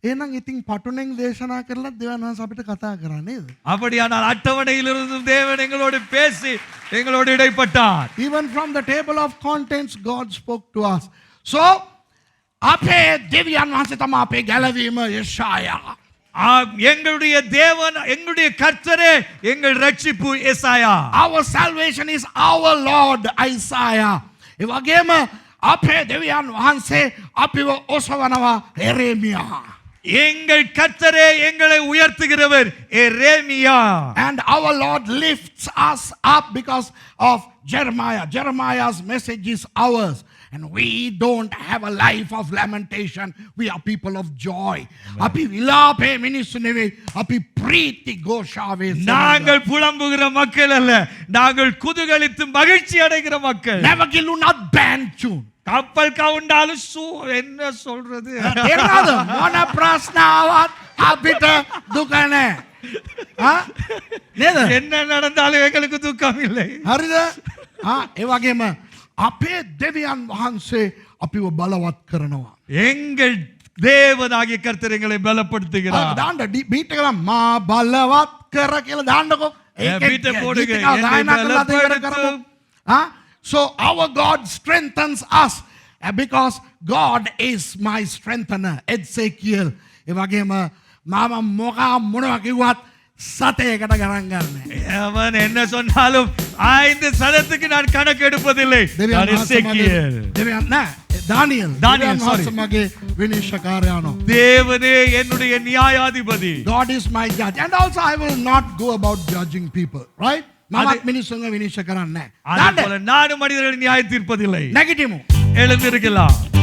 එහෙනම් ඉතින් පටුනෙන් දේශනා කරලා දෙවියන් වහන්සේ අපිට කතා කරා නේද? அப்படியானால் அட்டவணையிலிருந்து தேவன் எங்களோடு பேசி எங்களோடு இடைப்பட்டார். Even from the table of contents, God spoke to us. So, අපේ දෙවියන් වහන්සේ තමයි අපේ ගැලවීම යෙෂායා. எங்களுடைய தேவன், எங்களுடைய கர்த்தரே எங்கள் ரட்சிப்பு எசாயா. Our salvation is our Lord Isaiah. ඒ වගේම අපේ දෙවියන් වහන්සේ අපිව ඔසවනවා එරේමියා. எங்கள் கர்த்தரே எங்களை உயர்த்துகிறவர் எரேமியா. And our Lord lifts us up because of Jeremiah. Jeremiah's message is ours. And we don't have a life of lamentation. We are people of joy. Api vilape මිනිස්සු නෙවෙයි. අපි ප්‍රීති ഘോഷාවේ நாங்கள் புலம்புகிற மக்கள் அல்ல, நாங்கள் குதூகலித்து மகிழ்ச்சி அடைகிற மக்கள். නැවගිලුණත් බෑන් චූන්. கப்பல் கவுண்டாலும் என்ன சொல்றது? තේරෙනවද? මොන ප්‍රශ්න ආවත් අපිට දුක නැහැ. නේද? என்ன நடந்தாலும் எங்களுக்கு துக்கம் இல்லை. හරිද? ඒ වගේම අපේ දෙවියන් වහන්සේ අපිව බලවත් කරනවා. எங்கள் தேவனாகிய கர்த்தர் எங்களை பலப்படுத்துகிறார். දාන්න බීට් එක මා බලවත් කර කියලා දාන්නකෝ. බීට් එක போடுங்க. என்னை பலப்படுத்தும். So our God strengthens us because God is my strengthener. Ezekiel. ඒ වගේම මාම මොනවා කිව්වත් සතයකට ගණන් ගන්න. அவன் என்ன சொன்னாலும் 5 சதத்துக்கு நான் கணக்கு எடுப்பதில்லை. நான் எசேக்கியேல். දෙවියන් නෑ දානියල්. දානියල්, sorry. මගේ විනිශ්චයකාරයානෝ. தேவனே என்னுடைய நியாயாதிபதி. God is my judge. And also I will not go about judging people. Right? මමත් මිනිස්සුන්ව විනිශ්චය කරන්නේ නැහැ. அதே போல நானும் மனிதர்களை நியாயம் தீர்ப்பதில்லை. නැගිටිමු. எழுந்திருக்கலாம்.